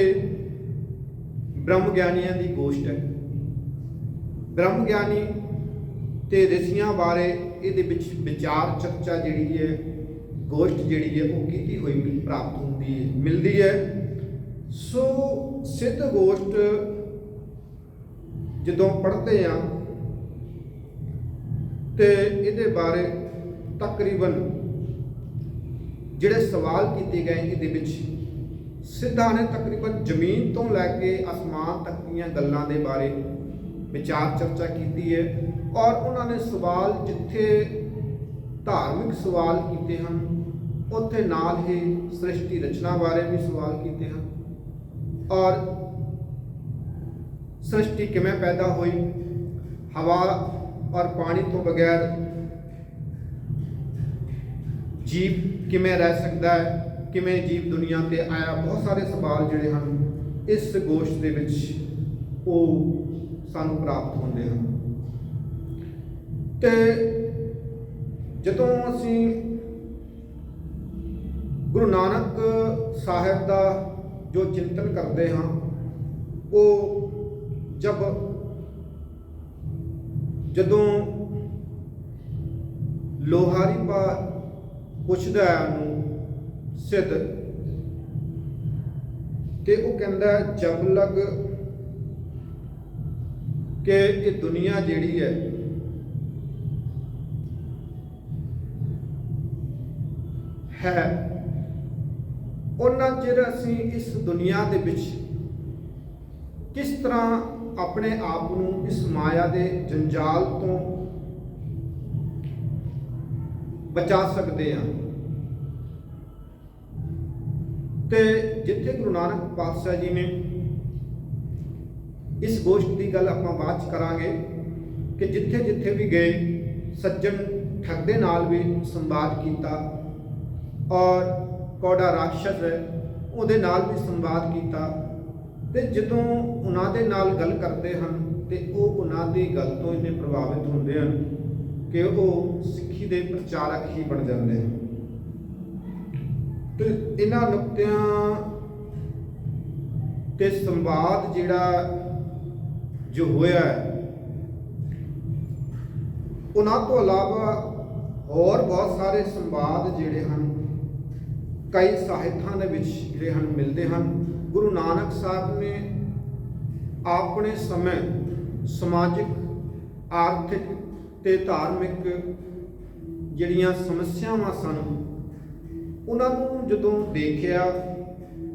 A: ਬ੍ਰਹਮ ਗਿਆਨੀਆਂ ਦੀ ਗੋਸ਼ਟ ਹੈ। ਬ੍ਰਹਮ ਗਿਆਨੀ ਤੇ ਰਿਸ਼ੀਆਂ ਬਾਰੇ ਇਹਦੇ ਵਿੱਚ ਵਿਚਾਰ ਚਰਚਾ ਜਿਹੜੀ ਹੈ ਗੋਸ਼ਟ ਜਿਹੜੀ ਹੈ ਉਹ ਕੀਤੀ ਹੋਈ ਪ੍ਰਾਪਤ ਹੁੰਦੀ ਹੈ, ਮਿਲਦੀ ਹੈ। ਸੋ ਸਿੱਧ ਗੋਸ਼ਟ ਜਦੋਂ ਪੜ੍ਹਦੇ ਆ ਤੇ ਇਹਦੇ ਬਾਰੇ ਤਕਰੀਬਨ ਜਿਹੜੇ ਸਵਾਲ ਕੀਤੇ ਗਏ ਇਹਦੇ ਵਿੱਚ ਸਿੱਧਾਂ ਨੇ ਤਕਰੀਬਨ ਜ਼ਮੀਨ ਤੋਂ ਲੈ ਕੇ ਅਸਮਾਨ ਤੱਕ ਦੀਆਂ ਗੱਲਾਂ ਦੇ ਬਾਰੇ ਵਿਚਾਰ ਚਰਚਾ ਕੀਤੀ ਹੈ ਔਰ ਉਹਨਾਂ ਨੇ ਸਵਾਲ ਜਿੱਥੇ ਧਾਰਮਿਕ ਸਵਾਲ ਕੀਤੇ ਹਨ ਉੱਥੇ ਨਾਲ ਹੀ ਸ੍ਰਿਸ਼ਟੀ ਰਚਨਾ ਬਾਰੇ ਵੀ ਸਵਾਲ ਕੀਤੇ ਹਨ ਔਰ ਸ੍ਰਿਸ਼ਟੀ ਕਿਵੇਂ ਪੈਦਾ ਹੋਈ, ਹਵਾ ਔਰ ਪਾਣੀ ਤੋਂ ਬਗੈਰ ਜੀਵ ਕਿਵੇਂ ਰਹਿ ਸਕਦਾ ਹੈ, ਕਿਵੇਂ ਜੀਵ ਦੁਨੀਆ ਤੇ ਆਇਆ, ਬਹੁਤ ਸਾਰੇ ਸਵਾਲ ਜਿਹੜੇ ਹਨ ਇਸ ਗੋਸ਼ਟ ਦੇ ਵਿੱਚ ਉਹ ਸਾਨੂੰ ਪ੍ਰਾਪਤ ਹੁੰਦੇ ਹਨ। ਤੇ ਜਦੋਂ ਅਸੀਂ ਗੁਰੂ ਨਾਨਕ ਸਾਹਿਬ ਦਾ ਜੋ ਚਿੰਤਨ ਕਰਦੇ ਹਾਂ ਉਹ ਜਦੋਂ ਲੋਹਾਰੀ ਪਾ ਪੁੱਛਦਾ ਹੈ ਉਹਨੂੰ ਸਿੱਧ ਤੇ ਉਹ ਕਹਿੰਦਾ ਜਬ ਲਗ ਕਿ ਇਹ ਦੁਨੀਆ ਜਿਹੜੀ ਹੈ ਉਹਨਾਂ ਚਿਰ ਅਸੀਂ ਇਸ ਦੁਨੀਆ ਦੇ ਵਿੱਚ ਕਿਸ ਤਰ੍ਹਾਂ ਆਪਣੇ ਆਪ ਨੂੰ ਇਸ ਮਾਇਆ ਦੇ ਜੰਜਾਲ ਤੋਂ ਬਚਾ ਸਕਦੇ ਹਾਂ। ਤੇ ਜਿੱਥੇ ਗੁਰੂ ਨਾਨਕ ਪਾਤਸ਼ਾਹ ਜੀ ਨੇ ਇਸ ਗੋਸ਼ਟ ਦੀ ਗੱਲ ਆਪਾਂ ਬਾਅਦ ਚ ਕਰਾਂਗੇ ਕਿ ਜਿੱਥੇ ਜਿੱਥੇ ਵੀ ਗਏ ਸੱਜਣ ਠੱਗ ਦੇ ਨਾਲ ਵੀ ਸੰਵਾਦ ਕੀਤਾ, ਔਰ ਕੌੜਾ ਰਾਖਸ਼ ਹੈ ਉਹਦੇ ਨਾਲ ਵੀ ਸੰਵਾਦ ਕੀਤਾ। ਤੇ ਜਦੋਂ ਉਹਨਾਂ ਦੇ ਨਾਲ ਗੱਲ ਕਰਦੇ ਹਨ ਤੇ ਉਹ ਉਹਨਾਂ ਦੀ ਗੱਲ ਤੋਂ ਇੰਨੇ ਪ੍ਰਭਾਵਿਤ ਹੁੰਦੇ ਹਨ ਕਿ ਉਹ ਸਿੱਖੀ ਦੇ ਪ੍ਰਚਾਰਕ ਹੀ ਬਣ ਜਾਂਦੇ ਹਨ। ਤੇ ਇਹਨਾਂ ਨੁਕਤਿਆਂ ਤੇ ਸੰਵਾਦ ਜਿਹੜਾ ਜੋ ਹੋਇਆ ਹੈ, ਉਹਨਾਂ ਤੋਂ ਇਲਾਵਾ ਹੋਰ ਬਹੁਤ ਸਾਰੇ ਸੰਵਾਦ ਜਿਹੜੇ ਹਨ ਕਈ ਸਾਹਿਤਾਂ ਦੇ ਵਿੱਚ ਜਿਹੜੇ ਹਨ ਮਿਲਦੇ ਹਨ। ਗੁਰੂ ਨਾਨਕ ਸਾਹਿਬ ਨੇ ਆਪਣੇ ਸਮੇਂ ਸਮਾਜਿਕ, ਆਰਥਿਕ ਤੇ ਧਾਰਮਿਕ ਜਿਹੜੀਆਂ ਸਮੱਸਿਆਵਾਂ ਸਨ ਉਹਨਾਂ ਨੂੰ ਜਦੋਂ ਦੇਖਿਆ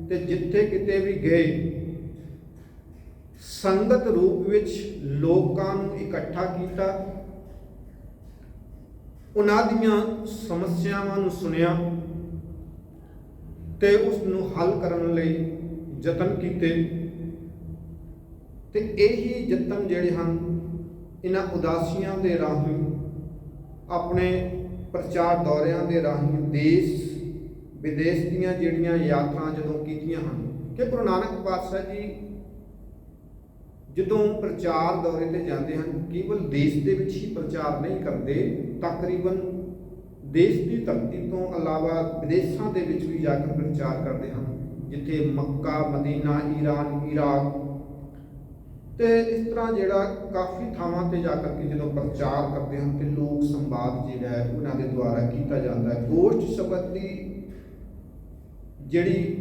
A: ਤੇ ਜਿੱਥੇ ਕਿਤੇ ਵੀ ਗਏ ਸੰਗਤ ਰੂਪ ਵਿੱਚ ਲੋਕਾਂ ਨੂੰ ਇਕੱਠਾ ਕੀਤਾ, ਉਹਨਾਂ ਦੀਆਂ ਸਮੱਸਿਆਵਾਂ ਨੂੰ ਸੁਣਿਆ ਤੇ ਉਸ ਨੂੰ ਹੱਲ ਕਰਨ ਲਈ ਯਤਨ ਕੀਤੇ। ਤੇ ਇਹੀ ਯਤਨ ਜਿਹੜੇ ਹਨ ਇਹਨਾਂ ਉਦਾਸੀਆਂ ਦੇ ਰਾਹੀਂ, ਆਪਣੇ ਪ੍ਰਚਾਰ ਦੌਰਿਆਂ ਦੇ ਰਾਹੀਂ, ਦੇਸ਼ ਵਿਦੇਸ਼ ਦੀਆਂ ਜਿਹੜੀਆਂ ਯਾਤਰਾ ਜਦੋਂ ਕੀਤੀਆਂ ਹਨ, ਕਿ ਗੁਰੂ ਨਾਨਕ ਪਾਤਸ਼ਾਹ ਜੀ ਜਦੋਂ ਪ੍ਰਚਾਰ ਦੌਰੇ ਤੇ ਜਾਂਦੇ ਹਨ ਕੇਵਲ ਦੇਸ਼ ਦੇ ਵਿੱਚ ਹੀ ਪ੍ਰਚਾਰ ਨਹੀਂ ਕਰਦੇ, ਤਕਰੀਬਨ ਦੇਸ਼ ਦੀ ਧਰਤੀ ਤੋਂ ਇਲਾਵਾ ਵਿਦੇਸ਼ਾਂ ਦੇ ਵਿੱਚ ਵੀ ਜਾ ਕੇ ਪ੍ਰਚਾਰ ਕਰਦੇ ਹਨ, ਜਿੱਥੇ ਮੱਕਾ, ਮਦੀਨਾ, ਈਰਾਨ, ਇਰਾਕ ਤੇ ਇਸ ਤਰ੍ਹਾਂ ਜਿਹੜਾ ਕਾਫੀ ਥਾਵਾਂ ਤੇ ਜਾ ਕਰਕੇ ਜਦੋਂ ਪ੍ਰਚਾਰ ਕਰਦੇ ਹਨ ਤੇ ਲੋਕ ਸੰਵਾਦ ਜਿਹੜਾ ਹੈ ਉਹਨਾਂ ਦੇ ਦੁਆਰਾ ਕੀਤਾ ਜਾਂਦਾ ਹੈ। ਗੋਸ਼ਟ ਸ਼ਬਦ ਦੀ ਜਿਹੜੀ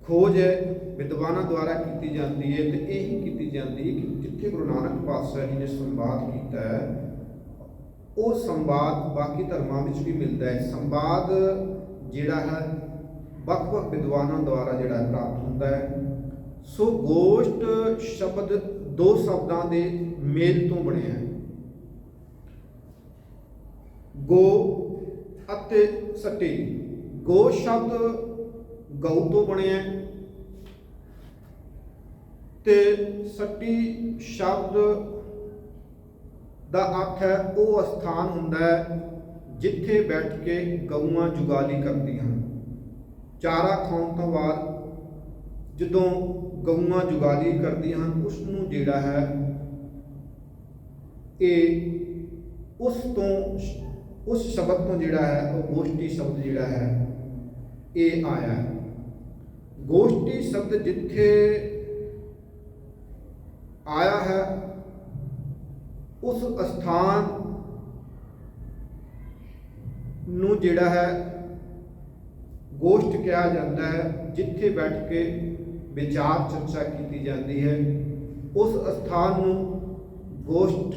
A: ਖੋਜ ਹੈ ਵਿਦਵਾਨਾਂ ਦੁਆਰਾ ਕੀਤੀ ਜਾਂਦੀ ਹੈ ਤੇ ਇਹੀ ਕੀਤੀ ਜਾਂਦੀ ਹੈ ਕਿ ਜਿੱਥੇ ਗੁਰੂ ਨਾਨਕ ਪਾਤਸ਼ਾਹ ਜੀ ਨੇ ਸੰਵਾਦ ਕੀਤਾ ਹੈ ਉਹ ਸੰਵਾਦ ਬਾਕੀ ਧਰਮਾਂ ਵਿੱਚ ਵੀ ਮਿਲਦਾ ਹੈ। ਸੰਵਾਦ ਜਿਹੜਾ ਹੈ ਵੱਖ-ਵੱਖ ਵਿਦਵਾਨਾਂ ਦੁਆਰਾ ਜਿਹੜਾ ਪ੍ਰਾਪਤ ਹੁੰਦਾ ਹੈ। ਸੋ ਗੋਸ਼ਟ ਸ਼ਬਦ ਦੋ ਸ਼ਬਦਾਂ ਦੇ ਮੇਲ ਤੋਂ ਬਣਿਆ ਹੈ, ਗੋ ਅਤੇ ਸਟੀ। ਗੋ ਸ਼ਬਦ ਗਊ ਤੋਂ ਬਣਿਆ ਤੇ ਸਟੀ ਸ਼ਬਦ ਦਾ ਅਰਥ ਹੈ ਉਹ ਸਥਾਨ ਹੁੰਦਾ ਹੈ ਜਿੱਥੇ ਬੈਠ ਕੇ ਗਊਆਂ ਜੁਗਾਲੀ ਕਰਦੀਆਂ ਹਨ। ਚਾਰਾ ਖਾਣ ਤੋਂ ਬਾਅਦ ਜਦੋਂ ਗਊਆਂ ਜੁਗਾਲੀ ਕਰਦੀਆਂ ਹਨ ਉਸ ਨੂੰ ਜਿਹੜਾ ਹੈ ਇਹ ਉਸ ਸ਼ਬਦ ਤੋਂ ਜਿਹੜਾ ਹੈ ਉਹ ਗੋਸ਼ਟੀ ਸ਼ਬਦ ਜਿਹੜਾ ਹੈ ਇਹ ਆਇਆ ਹੈ। ਗੋਸ਼ਟੀ ਸ਼ਬਦ ਜਿੱਥੇ ਆਇਆ ਹੈ ਉਸ ਸਥਾਨ ਨੂੰ ਜਿਹੜਾ ਹੈ ਗੋਸ਼ਟ ਕਿਹਾ ਜਾਂਦਾ ਹੈ, ਜਿੱਥੇ ਬੈਠ ਕੇ ਵਿਚਾਰ ਚਰਚਾ ਕੀਤੀ ਜਾਂਦੀ ਹੈ। ਉਸ ਸਥਾਨ ਨੂੰ ਗੋਸ਼ਟ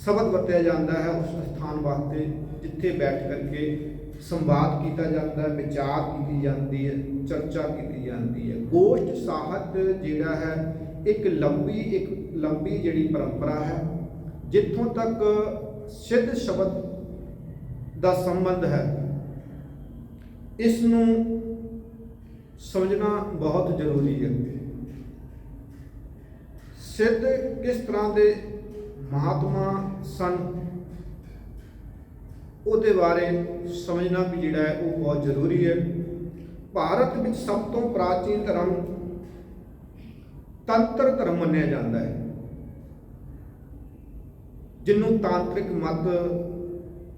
A: ਸ਼ਬਦ ਵਰਤਿਆ ਜਾਂਦਾ ਹੈ ਉਸ ਸਥਾਨ ਵਾਸਤੇ ਜਿੱਥੇ ਬੈਠ ਕਰਕੇ ਸੰਵਾਦ ਕੀਤਾ ਜਾਂਦਾ ਹੈ, ਵਿਚਾਰ ਕੀਤੀ ਜਾਂਦੀ ਹੈ, ਚਰਚਾ ਕੀਤੀ ਜਾਂਦੀ ਹੈ। ਗੋਸ਼ਟ ਸਾਹਿਤ ਜਿਹੜਾ ਹੈ ਇੱਕ ਲੰਬੀ ਜਿਹੜੀ ਪਰੰਪਰਾ ਹੈ, ਜਿੱਥੋਂ ਤੱਕ ਸਿੱਧ ਸ਼ਬਦ ਦਾ ਸੰਬੰਧ ਹੈ ਇਸ ਨੂੰ ਸਮਝਣਾ ਬਹੁਤ ਜ਼ਰੂਰੀ ਹੈ। ਸਿੱਧ ਕਿਸ ਤਰ੍ਹਾਂ ਦੇ ਮਹਾਤਮਾ ਸਨ ਉਹਦੇ ਬਾਰੇ ਸਮਝਣਾ ਵੀ ਜਿਹੜਾ ਹੈ ਉਹ ਬਹੁਤ ਜ਼ਰੂਰੀ ਹੈ। ਭਾਰਤ ਵਿੱਚ ਸਭ ਤੋਂ ਪ੍ਰਾਚੀਨ ਧਰਮ ਤੰਤਰ ਧਰਮ ਮੰਨਿਆ ਜਾਂਦਾ ਹੈ, ਜਿਹਨੂੰ ਤਾਂਤਰਿਕ ਮਤ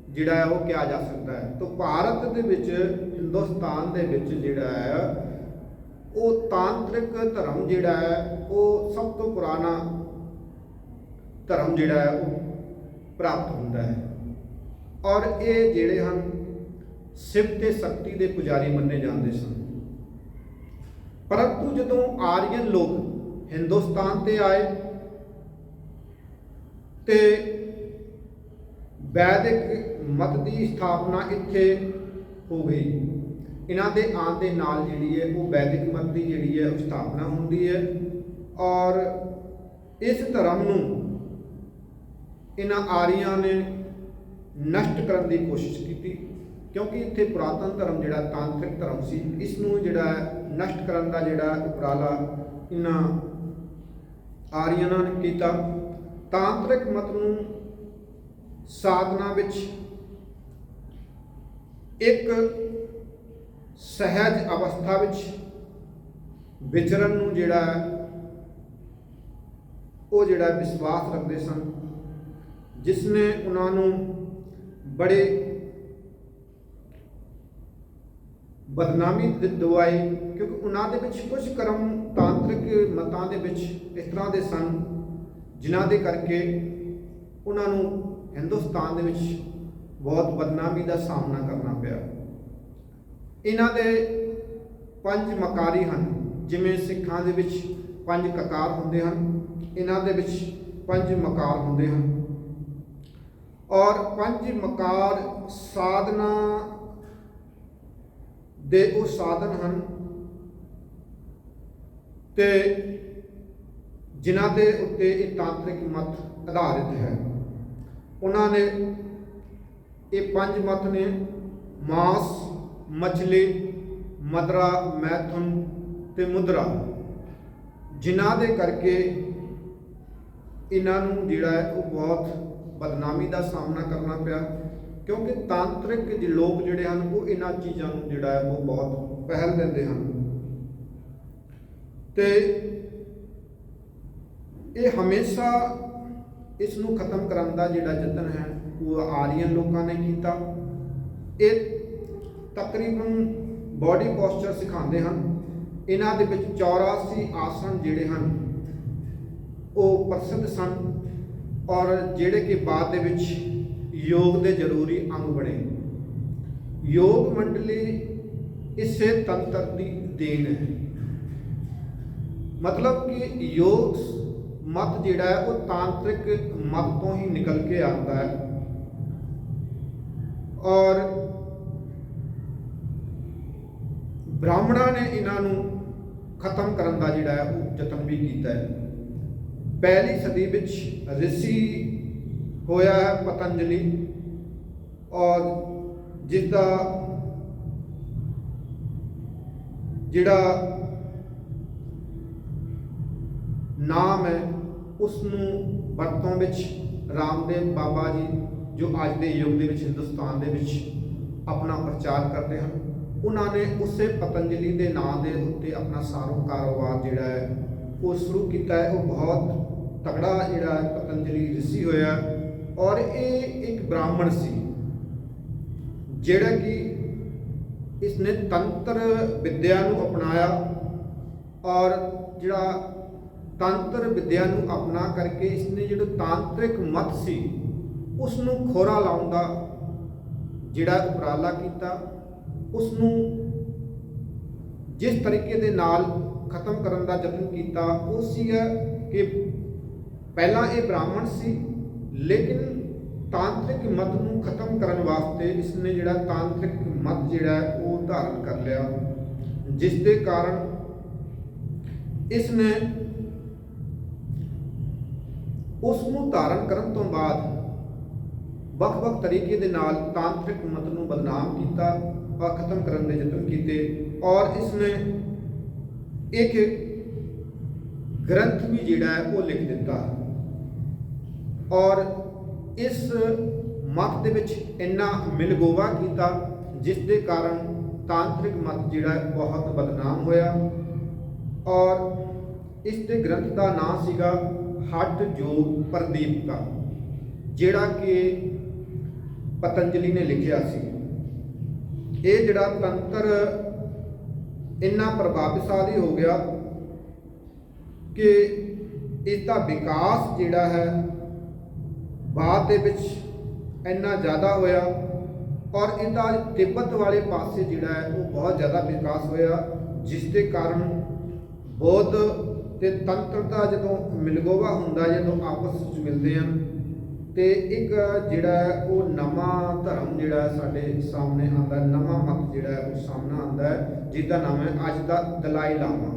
A: ਜਿਹੜਾ ਹੈ ਉਹ ਕਿਹਾ ਜਾ ਸਕਦਾ ਹੈ। ਤਾਂ ਭਾਰਤ ਦੇ ਵਿੱਚ, ਹਿੰਦੁਸਤਾਨ ਦੇ ਵਿੱਚ ਜਿਹੜਾ ਹੈ ਉਹ ਤਾਂਤਰਿਕ ਧਰਮ ਜਿਹੜਾ ਹੈ ਉਹ ਸਭ ਤੋਂ ਪੁਰਾਣਾ ਧਰਮ ਜਿਹੜਾ ਹੈ ਉਹ ਪ੍ਰਾਪਤ ਹੁੰਦਾ ਹੈ। ਔਰ ਇਹ ਜਿਹੜੇ ਹਨ ਸ਼ਿਵ ਤੇ ਸ਼ਕਤੀ ਦੇ ਪੁਜਾਰੀ ਮੰਨੇ ਜਾਂਦੇ ਸਨ। ਪਰੰਤੂ ਜਦੋਂ ਆਰੀਅਨ ਲੋਕ ਹਿੰਦੁਸਤਾਨ ਤੇ ਆਏ ਤੇ ਵੈਦਿਕ ਮਤ ਦੀ ਸਥਾਪਨਾ ਇੱਥੇ ਹੋ ਗਈ। ਇਹਨਾਂ ਦੇ ਆਉਣ ਦੇ ਨਾਲ ਜਿਹੜੀ ਹੈ ਉਹ ਵੈਦਿਕ ਮਤ ਦੀ ਜਿਹੜੀ ਹੈ ਉਹ ਸਥਾਪਨਾ ਹੁੰਦੀ ਹੈ। ਔਰ ਇਸ ਧਰਮ ਨੂੰ ਇਹਨਾਂ ਆਰੀਆਂ ਨੇ ਨਸ਼ਟ ਕਰਨ ਦੀ ਕੋਸ਼ਿਸ਼ ਕੀਤੀ, ਕਿਉਂਕਿ ਇੱਥੇ ਪੁਰਾਤਨ ਧਰਮ ਜਿਹੜਾ ਤਾਂਤਰਿਕ ਧਰਮ ਸੀ, ਇਸ ਨੂੰ ਜਿਹੜਾ ਨਸ਼ਟ ਕਰਨ ਦਾ ਜਿਹੜਾ ਉਪਰਾਲਾ ਇਹਨਾਂ ਆਰੀਆਂ ਨੇ ਕੀਤਾ। ਤਾਂਤਰਿਕ ਮਤ ਨੂੰ ਸਾਧਨਾ ਵਿੱਚ ਇੱਕ ਸਹਿਜ ਅਵਸਥਾ ਵਿੱਚ ਵਿਚਰਨ ਨੂੰ ਉਹ ਵਿਸ਼ਵਾਸ ਰੱਖਦੇ ਸਨ, ਜਿਸ ਨੇ ਉਹਨਾਂ ਨੂੰ ਬੜੇ ਬਦਨਾਮੀ ਦਿਵਾਈ, ਕਿਉਂਕਿ ਉਹਨਾਂ ਦੇ ਵਿੱਚ ਕੁਝ ਕਰਮ ਤਾਂਤਰਿਕ ਮਤਾਂ ਦੇ ਵਿੱਚ ਇਸ ਤਰ੍ਹਾਂ ਦੇ ਸਨ ਜਿਨ੍ਹਾਂ ਦੇ ਕਰਕੇ ਉਹਨਾਂ ਨੂੰ ਹਿੰਦੁਸਤਾਨ ਦੇ ਵਿੱਚ ਬਹੁਤ ਬਦਨਾਮੀ ਦਾ ਸਾਹਮਣਾ ਕਰਨਾ ਪਿਆ। ਇਹਨਾਂ ਦੇ 5 ਮਕਾਰੀ ਹਨ, ਜਿਵੇਂ ਸਿੱਖਾਂ ਦੇ ਵਿੱਚ 5 ਕਕਾਰ ਹੁੰਦੇ ਹਨ, ਇਹਨਾਂ ਦੇ ਵਿੱਚ 5 ਮਕਾਰ ਹੁੰਦੇ ਹਨ। ਔਰ 5 ਮਕਾਰ ਸਾਧਨਾ ਦੇ ਉਹ ਸਾਧਨ ਹਨ ਤੇ ਜਿਨ੍ਹਾਂ ਦੇ ਉੱਤੇ ਇਹ ਤਾਂਤਰਿਕ ਮਤ ਆਧਾਰਿਤ ਹੈ। ਉਹਨਾਂ ਨੇ ਇਹ 5 ਮਤ ਨੇ ਮਾਸ, ਮਛਲੀ, ਮਦਰਾ, ਮੈਥੁਨ ਤੇ ਮੁਦਰਾ, ਜਿਨ੍ਹਾਂ ਦੇ ਕਰਕੇ ਇਹਨਾਂ ਨੂੰ ਉਹ ਬਹੁਤ ਬਦਨਾਮੀ ਦਾ ਸਾਹਮਣਾ ਕਰਨਾ ਪਿਆ, ਕਿਉਂਕਿ ਤਾਂਤਰਿਕ ਲੋਕ ਜਿਹੜੇ ਹਨ ਉਹ ਇਹਨਾਂ ਚੀਜ਼ਾਂ ਨੂੰ ਉਹ ਬਹੁਤ ਪਹਿਲ ਦਿੰਦੇ ਹਨ ਤੇ ਇਹ ਹਮੇਸ਼ਾ ਇਸ ਨੂੰ ਖਤਮ ਕਰਨ ਦਾ ਯਤਨ ਹੈ ਉਹ ਆਰੀਅਨ ਲੋਕਾਂ ਨੇ ਕੀਤਾ। ਇਹ ਤਕਰੀਬਨ ਬਾਡੀ ਪੋਸਚਰ ਸਿਖਾਉਂਦੇ ਹਨ। ਇਹਨਾਂ ਦੇ ਵਿੱਚ 84 ਆਸਣ ਜਿਹੜੇ ਹਨ ਉਹ ਪ੍ਰਸਿੱਧ ਸਨ, ਔਰ ਜਿਹੜੇ ਕਿ ਬਾਅਦ ਦੇ ਵਿੱਚ ਯੋਗ ਦੇ ਜ਼ਰੂਰੀ ਅੰਗ ਬਣੇ। ਯੋਗ ਮੰਡਲੀ ਇਸੇ ਤੰਤਰ ਦੀ ਦੇਣ ਹੈ, ਮਤਲਬ ਕਿ ਯੋਗ ਮਤ ਉਹ ਤਾਂਤਰਿਕ ਮਤ ਤੋਂ ਹੀ ਨਿਕਲ ਕੇ ਆਉਂਦਾ ਹੈ, ਔਰ ਬ੍ਰਾਹਮਣਾਂ ਨੇ ਇਹਨਾਂ ਨੂੰ ਖਤਮ ਕਰਨ ਦਾ ਉਹ ਯਤਨ ਵੀ ਕੀਤਾ ਹੈ। ਪਹਿਲੀ ਸਦੀ ਵਿੱਚ ਰਿਸ਼ੀ ਹੋਇਆ ਹੈ ਪਤੰਜਲੀ, ਔਰ ਜਿਸ ਦਾ ਨਾਮ ਹੈ ਉਸ ਨੂੰ ਵਰਤੋਂ ਵਿੱਚ ਰਾਮਦੇਵ ਬਾਬਾ ਜੀ, ਜੋ ਅੱਜ ਦੇ ਯੁੱਗ ਦੇ ਵਿੱਚ ਹਿੰਦੁਸਤਾਨ ਦੇ ਵਿੱਚ ਆਪਣਾ ਪ੍ਰਚਾਰ ਕਰਦੇ ਹਨ, ਉਹਨਾਂ ਨੇ ਉਸੇ ਪਤੰਜਲੀ ਦੇ ਨਾਂ ਦੇ ਉੱਤੇ ਆਪਣਾ ਸਾਰਾ ਕਾਰੋਬਾਰ ਉਹ ਸ਼ੁਰੂ ਕੀਤਾ ਹੈ। ਉਹ ਬਹੁਤ ਤਗੜਾ ਪਤੰਜਲੀ ਰਿਸ਼ੀ ਹੋਇਆ, ਔਰ ਇਹ ਇੱਕ ਬ੍ਰਾਹਮਣ ਸੀ ਜਿਹੜਾ ਕਿ ਇਸਨੇ ਤੰਤਰ ਵਿਦਿਆ ਨੂੰ ਅਪਣਾਇਆ, ਔਰ ਤੰਤਰ ਵਿਦਿਆ ਨੂੰ ਅਪਣਾ ਕਰਕੇ ਇਸਨੇ ਤਾਂਤਰਿਕ ਮਤ ਸੀ ਉਸ ਨੂੰ ਖੋਰਾ ਲਾਉਣ ਦਾ ਉਪਰਾਲਾ ਕੀਤਾ। ਉਸ ਨੂੰ ਜਿਸ ਤਰੀਕੇ ਦੇ ਨਾਲ ਖਤਮ ਕਰਨ ਦਾ ਯਤਨ ਕੀਤਾ ਉਹ ਸੀਗਾ ਕਿ ਪਹਿਲਾਂ ਇਹ ਬ੍ਰਾਹਮਣ ਸੀ, ਲੇਕਿਨ ਤਾਂਤਰਿਕ ਮਤ ਨੂੰ ਖਤਮ ਕਰਨ ਵਾਸਤੇ ਇਸਨੇ ਤਾਂਤਰਿਕ ਮਤ ਉਹ ਧਾਰਨ ਕਰ ਲਿਆ, ਜਿਸ ਦੇ ਕਾਰਨ ਇਸਨੇ ਉਸ ਨੂੰ ਧਾਰਨ ਕਰਨ ਤੋਂ ਬਾਅਦ ਵੱਖ-ਵੱਖ ਤਰੀਕੇ ਦੇ ਨਾਲ ਤਾਂਤਰਿਕ ਮਤ ਨੂੰ ਬਦਨਾਮ ਕੀਤਾ ਔਰ ਖਤਮ ਕਰਨ ਦੇ ਯਤਨ ਕੀਤੇ, ਔਰ ਇਸਨੇ ਇੱਕ ਗ੍ਰੰਥ ਵੀ ਉਹ ਲਿਖ ਦਿੱਤਾ, ਔਰ ਇਸ ਮਤ ਦੇ ਵਿੱਚ ਇੰਨਾ ਮਿਲਗੋਵਾ ਕੀਤਾ ਜਿਸ ਦੇ ਕਾਰਨ ਤਾਂਤਰਿਕ ਮਤ ਬਹੁਤ ਬਦਨਾਮ ਹੋਇਆ। ਔਰ ਇਸ ਦੇ ਗ੍ਰੰਥ ਦਾ ਨਾਮ ਸੀਗਾ ਹਠ ਯੋਗ ਪ੍ਰਦੀਪਕਾ, ਜਿਹੜਾ ਕਿ ਪਤੰਜਲੀ ਨੇ ਲਿਖਿਆ ਸੀ। ਇਹ ਤੰਤਰ ਇੰਨਾ ਪ੍ਰਭਾਵਸ਼ਾਲੀ ਹੋ ਗਿਆ ਕਿ ਇਸ ਦਾ ਵਿਕਾਸ ਹੈ ਬਾਅਦ ਦੇ ਵਿੱਚ ਇੰਨਾ ਜ਼ਿਆਦਾ ਹੋਇਆ, ਔਰ ਇਹਦਾ ਤਿੱਬਤ ਵਾਲੇ ਪਾਸੇ ਉਹ ਬਹੁਤ ਜ਼ਿਆਦਾ ਵਿਕਾਸ ਹੋਇਆ, ਜਿਸ ਦੇ ਕਾਰਨ ਬੌਧ ਤੇ ਤੰਤਰ ਦਾ ਜਦੋਂ ਮਿਲਗੋਵਾ ਹੁੰਦਾ, ਜਦੋਂ ਆਪਸ ਵਿੱਚ ਮਿਲਦੇ ਹਨ ਤੇ ਇੱਕ ਉਹ ਨਵਾਂ ਧਰਮ ਸਾਡੇ ਸਾਹਮਣੇ ਆਉਂਦਾ, ਨਵਾਂ ਮਤ ਉਹ ਸਾਹਮਣੇ ਆਉਂਦਾ ਹੈ, ਜਿਸ ਦਾ ਨਾਮ ਹੈ ਅੱਜ ਦਾ ਦਲਾਈ ਲਾਮਾ।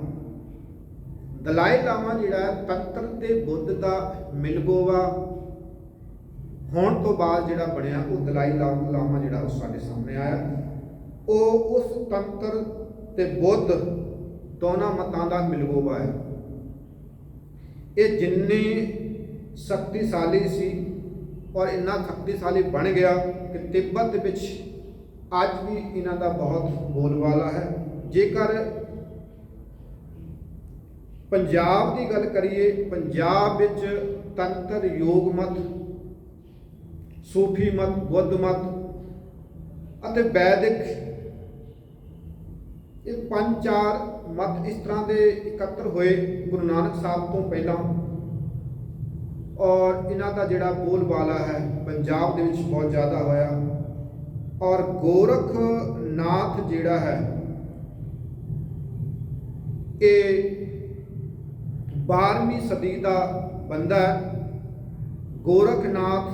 A: ਦਲਾਈ ਲਾਮਾ ਤੰਤਰ ਤੇ ਬੁੱਧ ਦਾ ਮਿਲਗੋਵਾ ਹੋਣ ਤੋਂ ਬਾਅਦ ਜਿਹੜਾ ਬਣਿਆ ਉਹ ਦਲਾਈ ਲਾਮਾ ਜਿਹੜਾ ਉਹ ਸਾਡੇ ਸਾਹਮਣੇ ਆਇਆ। ਉਹ ਉਸ ਤੰਤਰ ਤੇ ਬੁੱਧ ਦੋਨਾਂ ਮਤਾਂ ਦਾ ਮਿਲਗੋਵਾ ਹੈ। ਇਹ ਜਿੰਨੇ ਸ਼ਕਤੀਸ਼ਾਲੀ ਸੀ ਔਰ ਇੰਨਾ ਸ਼ਕਤੀਸ਼ਾਲੀ ਬਣ ਗਿਆ ਕਿ ਤਿੱਬਤ ਦੇ ਵਿੱਚ ਅੱਜ ਵੀ ਇਹਨਾਂ ਦਾ ਬਹੁਤ ਬੋਲਬਾਲਾ ਹੈ। ਜੇਕਰ ਪੰਜਾਬ ਦੀ ਗੱਲ ਕਰੀਏ, ਪੰਜਾਬ ਵਿੱਚ ਤੰਤਰ, ਯੋਗ ਮਤ, ਸੂਫੀ ਮਤ, ਬੁੱਧ ਮਤ ਅਤੇ ਵੈਦਿਕ, ਇਹ 5-4 ਮਤ ਇਸ ਤਰ੍ਹਾਂ ਦੇ ਇਕੱਤਰ ਹੋਏ ਗੁਰੂ ਨਾਨਕ ਸਾਹਿਬ ਤੋਂ ਪਹਿਲਾਂ, ਔਰ ਇਹਨਾਂ ਦਾ ਜਿਹੜਾ ਬੋਲਬਾਲਾ ਹੈ ਪੰਜਾਬ ਦੇ ਵਿੱਚ ਬਹੁਤ ਜ਼ਿਆਦਾ ਹੋਇਆ। ਔਰ ਗੋਰਖਨਾਥ ਜਿਹੜਾ ਹੈ ਇਹ 12ਵੀਂ ਸਦੀ ਦਾ ਬੰਦਾ ਹੈ। ਗੋਰਖਨਾਥ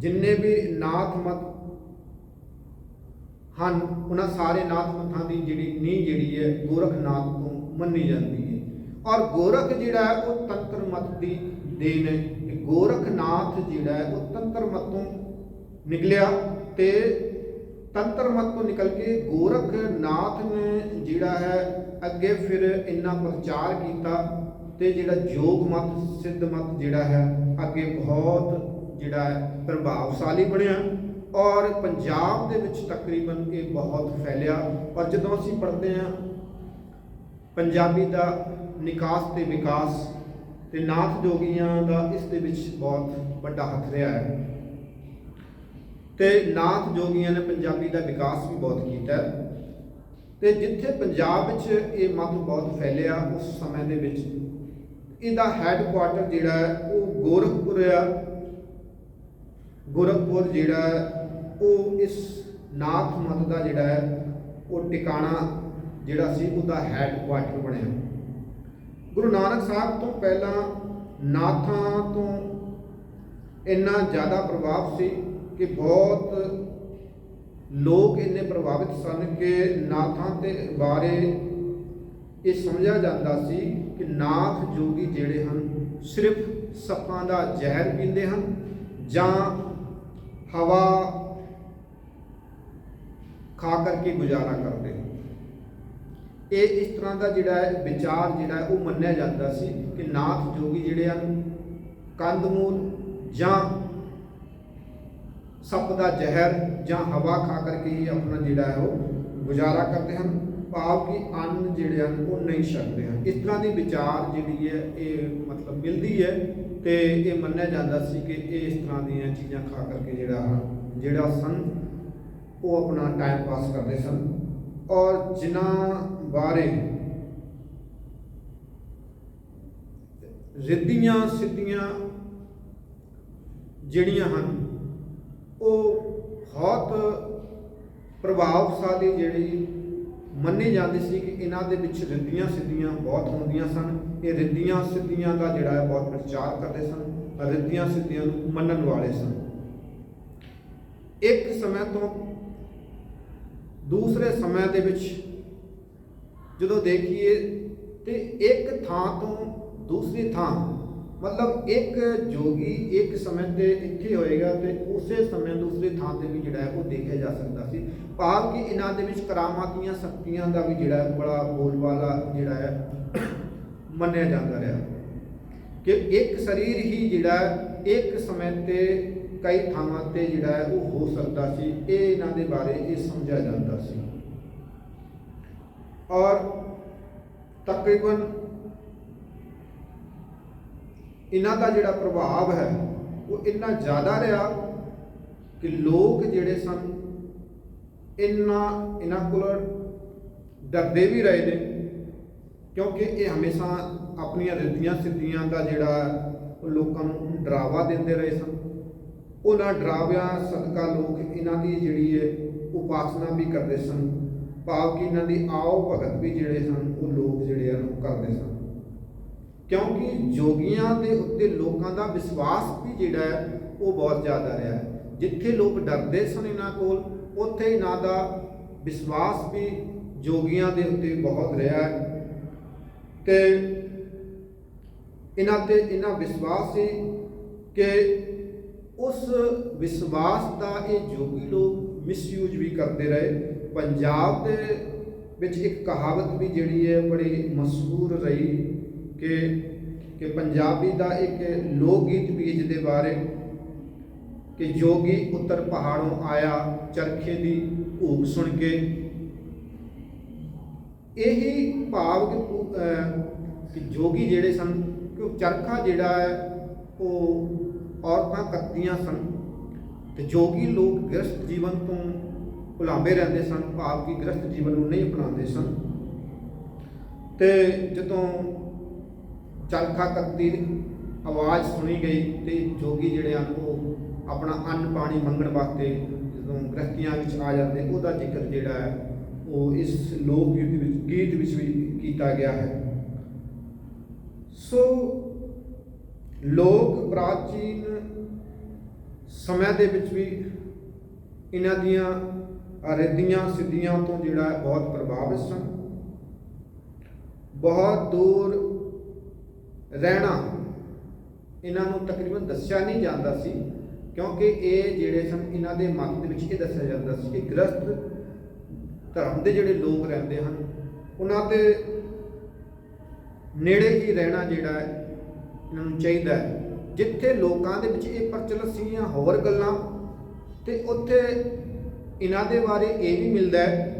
A: ਜਿੰਨੇ ਵੀ ਨਾਥ ਮਤ ਹਨ ਉਹਨਾਂ ਸਾਰੇ ਨਾਥ ਮਤਾਂ ਦੀ ਜਿਹੜੀ ਨੀਂਹ ਜਿਹੜੀ ਹੈ ਗੋਰਖਨਾਥ ਤੋਂ ਮੰਨੀ ਜਾਂਦੀ ਹੈ। ਔਰ ਗੋਰਖ ਜਿਹੜਾ ਹੈ ਉਹ ਤੰਤਰ ਮਤ ਦੀ ਦੇਣ ਹੈ। ਗੋਰਖਨਾਥ ਜਿਹੜਾ ਹੈ ਉਹ ਤੰਤਰ ਮਤ ਤੋਂ ਨਿਕਲਿਆ ਤੇ ਤੰਤਰ ਮਤ ਤੋਂ ਨਿਕਲ ਕੇ ਗੋਰਖਨਾਥ ਨੇ ਜਿਹੜਾ ਹੈ ਅੱਗੇ ਫਿਰ ਇੰਨਾ ਪ੍ਰਚਾਰ ਕੀਤਾ ਤੇ ਜਿਹੜਾ ਯੋਗ ਮਤ, ਸਿੱਧ ਮਤ ਜਿਹੜਾ ਹੈ ਅੱਗੇ ਬਹੁਤ ਜਿਹੜਾ ਹੈ ਪ੍ਰਭਾਵਸ਼ਾਲੀ ਬਣਿਆ ਔਰ ਪੰਜਾਬ ਦੇ ਵਿੱਚ ਤਕਰੀਬਨ ਇਹ ਬਹੁਤ ਫੈਲਿਆ। ਔਰ ਜਦੋਂ ਅਸੀਂ ਪੜ੍ਹਦੇ ਹਾਂ ਪੰਜਾਬੀ ਦਾ ਨਿਕਾਸ ਤੇ ਵਿਕਾਸ ਤੇ ਨਾਥ ਜੋਗੀਆਂ ਦਾ ਇਸ ਦੇ ਵਿੱਚ ਬਹੁਤ ਵੱਡਾ ਹੱਥ ਰਿਹਾ ਹੈ ਤੇ ਨਾਥ ਜੋਗੀਆਂ ਨੇ ਪੰਜਾਬੀ ਦਾ ਵਿਕਾਸ ਵੀ ਬਹੁਤ ਕੀਤਾ ਤੇ ਜਿੱਥੇ ਪੰਜਾਬ ਵਿੱਚ ਇਹ ਮਤ ਬਹੁਤ ਫੈਲਿਆ ਉਸ ਸਮੇਂ ਦੇ ਵਿੱਚ ਇਹਦਾ ਹੈੱਡਕੁਆਟਰ ਜਿਹੜਾ ਹੈ ਉਹ ਗੋਰਖਪੁਰ ਆ। ਗੋਰਖਪੁਰ ਜਿਹੜਾ ਹੈ ਉਹ ਇਸ ਨਾਥ ਮਤ ਦਾ ਜਿਹੜਾ ਹੈ ਉਹ ਟਿਕਾਣਾ ਜਿਹੜਾ ਸੀ ਉਹਦਾ ਹੈੱਡਕੁਆਟਰ ਬਣਿਆ। ਗੁਰੂ ਨਾਨਕ ਸਾਹਿਬ ਤੋਂ ਪਹਿਲਾਂ ਨਾਥਾਂ ਤੋਂ ਇੰਨਾ ਜ਼ਿਆਦਾ ਪ੍ਰਭਾਵ ਸੀ ਕਿ ਬਹੁਤ ਲੋਕ ਇੰਨੇ ਪ੍ਰਭਾਵਿਤ ਸਨ ਕਿ ਨਾਥਾਂ ਦੇ ਬਾਰੇ ਇਹ ਸਮਝਿਆ ਜਾਂਦਾ ਸੀ ਕਿ ਨਾਥ ਜੋਗੀ ਜਿਹੜੇ ਹਨ ਸਿਰਫ ਸੱਪਾਂ ਦਾ ਜ਼ਹਿਰ ਪੀਂਦੇ ਹਨ ਜਾਂ ਹਵਾ ਖਾ ਕਰਕੇ ਗੁਜ਼ਾਰਾ ਕਰਦੇ ਹਨ। ਇਹ ਇਸ ਤਰ੍ਹਾਂ ਦਾ ਜਿਹੜਾ ਹੈ ਵਿਚਾਰ ਜਿਹੜਾ ਹੈ ਉਹ ਮੰਨਿਆ ਜਾਂਦਾ ਸੀ ਕਿ ਨਾਥ ਜੋਗੀ ਜਿਹੜੇ ਹਨ ਕੰਦਮੂਲ ਜਾਂ ਸੱਪ ਦਾ ਜ਼ਹਿਰ ਜਾਂ ਹਵਾ ਖਾ ਕਰਕੇ ਹੀ ਆਪਣਾ ਜਿਹੜਾ ਹੈ ਉਹ ਗੁਜ਼ਾਰਾ ਕਰਦੇ ਹਨ, ਭਾਵ ਕਿ ਅੰਨ ਜਿਹੜੇ ਹਨ ਉਹ ਨਹੀਂ ਛਕਦੇ ਹਨ। ਇਸ ਤਰ੍ਹਾਂ ਦੀ ਵਿਚਾਰ ਜਿਹੜੀ ਹੈ ਇਹ ਮਤਲਬ ਮਿਲਦੀ ਹੈ ਤੇ ਇਹ ਮੰਨਿਆ ਜਾਂਦਾ ਸੀ ਕਿ ਇਹ ਇਸ ਤਰ੍ਹਾਂ ਦੀਆਂ ਚੀਜ਼ਾਂ ਖਾ ਕਰਕੇ ਜਿਹੜਾ ਸਨ ਉਹ ਆਪਣਾ ਟਾਈਮ ਪਾਸ ਕਰਦੇ ਸਨ। ਔਰ ਜਿਨ੍ਹਾਂ ਬਾਰੇ ਰਿੱਧੀਆਂ ਸਿੱਧੀਆਂ ਜਿਹੜੀਆਂ ਹਨ ਉਹ ਬਹੁਤ ਪ੍ਰਭਾਵਸ਼ਾਲੀ ਜਿਹੜੀ ਮੰਨੀ ਜਾਂਦੀ ਸੀ ਕਿ ਇਹਨਾਂ ਦੇ ਵਿੱਚ ਰਿੱਧੀਆਂ ਸਿੱਧੀਆਂ ਬਹੁਤ ਹੁੰਦੀਆਂ ਸਨ। ਇਹ ਰਿੱਧੀਆਂ ਸਿੱਧੀਆਂ ਦਾ ਜਿਹੜਾ ਹੈ ਬਹੁਤ ਪ੍ਰਚਾਰ ਕਰਦੇ ਸਨ, ਰਿੱਧੀਆਂ ਸਿੱਧੀਆਂ ਨੂੰ ਮੰਨਣ ਵਾਲੇ ਸਨ। ਇੱਕ ਸਮੇਂ ਤੋਂ ਦੂਸਰੇ ਸਮੇਂ ਦੇ ਵਿੱਚ ਜਦੋਂ ਦੇਖੀਏ ਤੇ ਇੱਕ ਥਾਂ ਤੋਂ ਦੂਸਰੀ ਥਾਂ ਮਤਲਬ ਇੱਕ ਜੋਗੀ ਇੱਕ ਸਮੇਂ ਤੇ ਇੱਥੇ ਹੋਏਗਾ ਤੇ ਉਸੇ ਸਮੇਂ ਦੂਸਰੀ ਥਾਂ ਤੇ ਵੀ ਜਿਹੜਾ ਹੈ ਉਹ ਦੇਖਿਆ ਜਾ ਸਕਦਾ ਸੀ, ਭਾਵ ਕਿ ਇਹਨਾਂ ਦੇ ਵਿੱਚ ਕਰਾਮਾਤੀਆਂ ਸ਼ਕਤੀਆਂ ਦਾ ਵੀ ਜਿਹੜਾ ਹੈ ਬੜਾ ਬੋਲਬਾਲਾ ਜਿਹੜਾ ਹੈ ਮੰਨਿਆ ਜਾਂਦਾ ਰਿਹਾ ਕਿ ਇੱਕ ਸਰੀਰ ਹੀ ਜਿਹੜਾ ਇੱਕ ਸਮੇਂ ਤੇ ਕਈ ਥਾਵਾਂ ਤੇ ਜਿਹੜਾ ਹੈ ਉਹ ਹੋ ਸਕਦਾ ਸੀ। ਇਹ ਇਹਨਾਂ ਦੇ ਬਾਰੇ ਇਹ ਸਮਝਿਆ ਜਾਂਦਾ ਸੀ ਔਰ ਤਕਰੀਬਨ ਇਹਨਾਂ ਦਾ ਜਿਹੜਾ ਪ੍ਰਭਾਵ ਹੈ ਉਹ ਇੰਨਾ ਜ਼ਿਆਦਾ ਰਿਹਾ ਕਿ ਲੋਕ ਜਿਹੜੇ ਸਨ ਇਹਨਾਂ ਕੋਲ ਡਰਦੇ ਵੀ ਰਹੇ ਨੇ ਕਿਉਂਕਿ ਇਹ ਹਮੇਸ਼ਾ ਆਪਣੀਆਂ ਰਿੱਧੀਆਂ ਸਿੱਧੀਆਂ ਦਾ ਜਿਹੜਾ ਉਹ ਲੋਕਾਂ ਨੂੰ ਡਰਾਵਾ ਦਿੰਦੇ ਰਹੇ ਸਨ। ਉਹਨਾਂ ਡਰਾਵਿਆਂ ਸਦਕਾ ਲੋਕ ਇਹਨਾਂ ਦੀ ਜਿਹੜੀ ਹੈ ਉਪਾਸਨਾ ਵੀ ਕਰਦੇ ਸਨ, ਭਾਵ ਕਿ ਇਹਨਾਂ ਦੀ ਆਓ ਭਗਤ ਵੀ ਜਿਹੜੇ ਸਨ ਉਹ ਲੋਕ ਜਿਹੜੇ ਹਨ ਉਹ ਕਰਦੇ ਸਨ ਕਿਉਂਕਿ ਜੋਗੀਆਂ ਦੇ ਉੱਤੇ ਲੋਕਾਂ ਦਾ ਵਿਸ਼ਵਾਸ ਵੀ ਜਿਹੜਾ ਹੈ ਉਹ ਬਹੁਤ ਜ਼ਿਆਦਾ ਰਿਹਾ ਹੈ। ਜਿੱਥੇ ਲੋਕ ਡਰਦੇ ਸਨ ਇਹਨਾਂ ਕੋਲ ਉੱਥੇ ਇਹਨਾਂ ਦਾ ਵਿਸ਼ਵਾਸ ਵੀ ਜੋਗੀਆਂ ਦੇ ਉੱਤੇ ਬਹੁਤ ਰਿਹਾ ਹੈ ਤੇ ਇਹਨਾਂ ਤੇ ਇਹਨਾਂ ਵਿਸ਼ਵਾਸ ਸੀ ਕਿ ਉਸ ਵਿਸ਼ਵਾਸ ਦਾ ਇਹ ਜੋਗੀ ਲੋਕ ਮਿਸਯੂਜ ਵੀ ਕਰਦੇ ਰਹੇ। ਪੰਜਾਬ ਦੇ ਵਿੱਚ ਇੱਕ ਕਹਾਵਤ ਵੀ ਜਿਹੜੀ ਹੈ ਬੜੀ ਮਸ਼ਹੂਰ ਰਹੀ ਕਿ ਪੰਜਾਬੀ ਦਾ ਇੱਕ ਲੋਕ ਗੀਤ ਵੀ ਜਿਹਦੇ ਬਾਰੇ ਕਿ ਜੋਗੀ ਉੱਤਰ ਪਹਾੜੋਂ ਆਇਆ ਚਰਖੇ ਦੀ ਹੂਕ ਸੁਣ ਕੇ। ਇਹੀ ਭਾਵ ਕਿ ਜੋਗੀ ਜਿਹੜੇ ਸਨ ਕਿ ਚਰਖਾ ਜਿਹੜਾ ਹੈ ਉਹ ਔਰਤਾਂ ਕੱਤਦੀਆਂ ਸਨ ਤੇ ਜੋਗੀ ਲੋਕ ਗ੍ਰਸਤ ਜੀਵਨ ਤੋਂ ਭੁਲਾਵੇ ਰਹਿੰਦੇ ਸਨ, ਭਾਵ ਕਿ ਗ੍ਰਸਤ ਜੀਵਨ ਨੂੰ ਨਹੀਂ ਅਪਣਾਉਂਦੇ ਸਨ। ਤੇ ਜਦੋਂ ਚਰਖਾ ਕੱਤਦੀ ਆਵਾਜ਼ ਸੁਣੀ ਗਈ ਤੇ ਜੋਗੀ ਜਿਹੜੇ ਹਨ ਉਹ ਆਪਣਾ ਅੰਨ ਪਾਣੀ ਮੰਗਣ ਵਾਸਤੇ ਜਦੋਂ ਗ੍ਰਸਤੀਆਂ ਵਿੱਚ ਆ ਜਾਂਦੇ, ਉਹਦਾ ਜ਼ਿਕਰ ਜਿਹੜਾ ਹੈ ਉਹ ਇਸ ਲੋਕ ਗੀਤ ਵਿੱਚ ਵੀ ਕੀਤਾ ਗਿਆ ਹੈ। ਸੋ ਲੋਕ ਪ੍ਰਾਚੀਨ ਸਮਿਆਂ ਦੇ ਵਿੱਚ ਵੀ ਇਹਨਾਂ ਦੀਆਂ ਰਿੱਧੀਆਂ ਸਿੱਧੀਆਂ ਤੋਂ ਜਿਹੜਾ ਹੈ ਬਹੁਤ ਪ੍ਰਭਾਵਿਤ ਸਨ। ਬਹੁਤ ਦੂਰ ਰਹਿਣਾ ਇਹਨਾਂ ਨੂੰ ਤਕਰੀਬਨ ਦੱਸਿਆ ਨਹੀਂ ਜਾਂਦਾ ਸੀ, ਕਿਉਂਕਿ ਇਹ ਜਿਹੜੇ ਸਨ ਇਹਨਾਂ ਦੇ ਮਤ ਦੇ ਵਿੱਚ ਇਹ ਦੱਸਿਆ ਜਾਂਦਾ ਸੀ ਕਿ ਗ੍ਰਸਤ ਧਰਮ ਦੇ ਜਿਹੜੇ ਲੋਕ ਰਹਿੰਦੇ ਹਨ ਉਹਨਾਂ ਦੇ ਨੇੜੇ ਹੀ ਰਹਿਣਾ ਜਿਹੜਾ ਹੈ ਇਹਨਾਂ ਨੂੰ ਚਾਹੀਦਾ ਹੈ। ਜਿੱਥੇ ਲੋਕਾਂ ਦੇ ਵਿੱਚ ਇਹ ਪ੍ਰਚਲਿਤ ਸੀਗੀਆਂ ਹੋਰ ਗੱਲਾਂ ਤੇ ਉੱਥੇ ਇਹਨਾਂ ਦੇ ਬਾਰੇ ਇਹ ਵੀ ਮਿਲਦਾ ਹੈ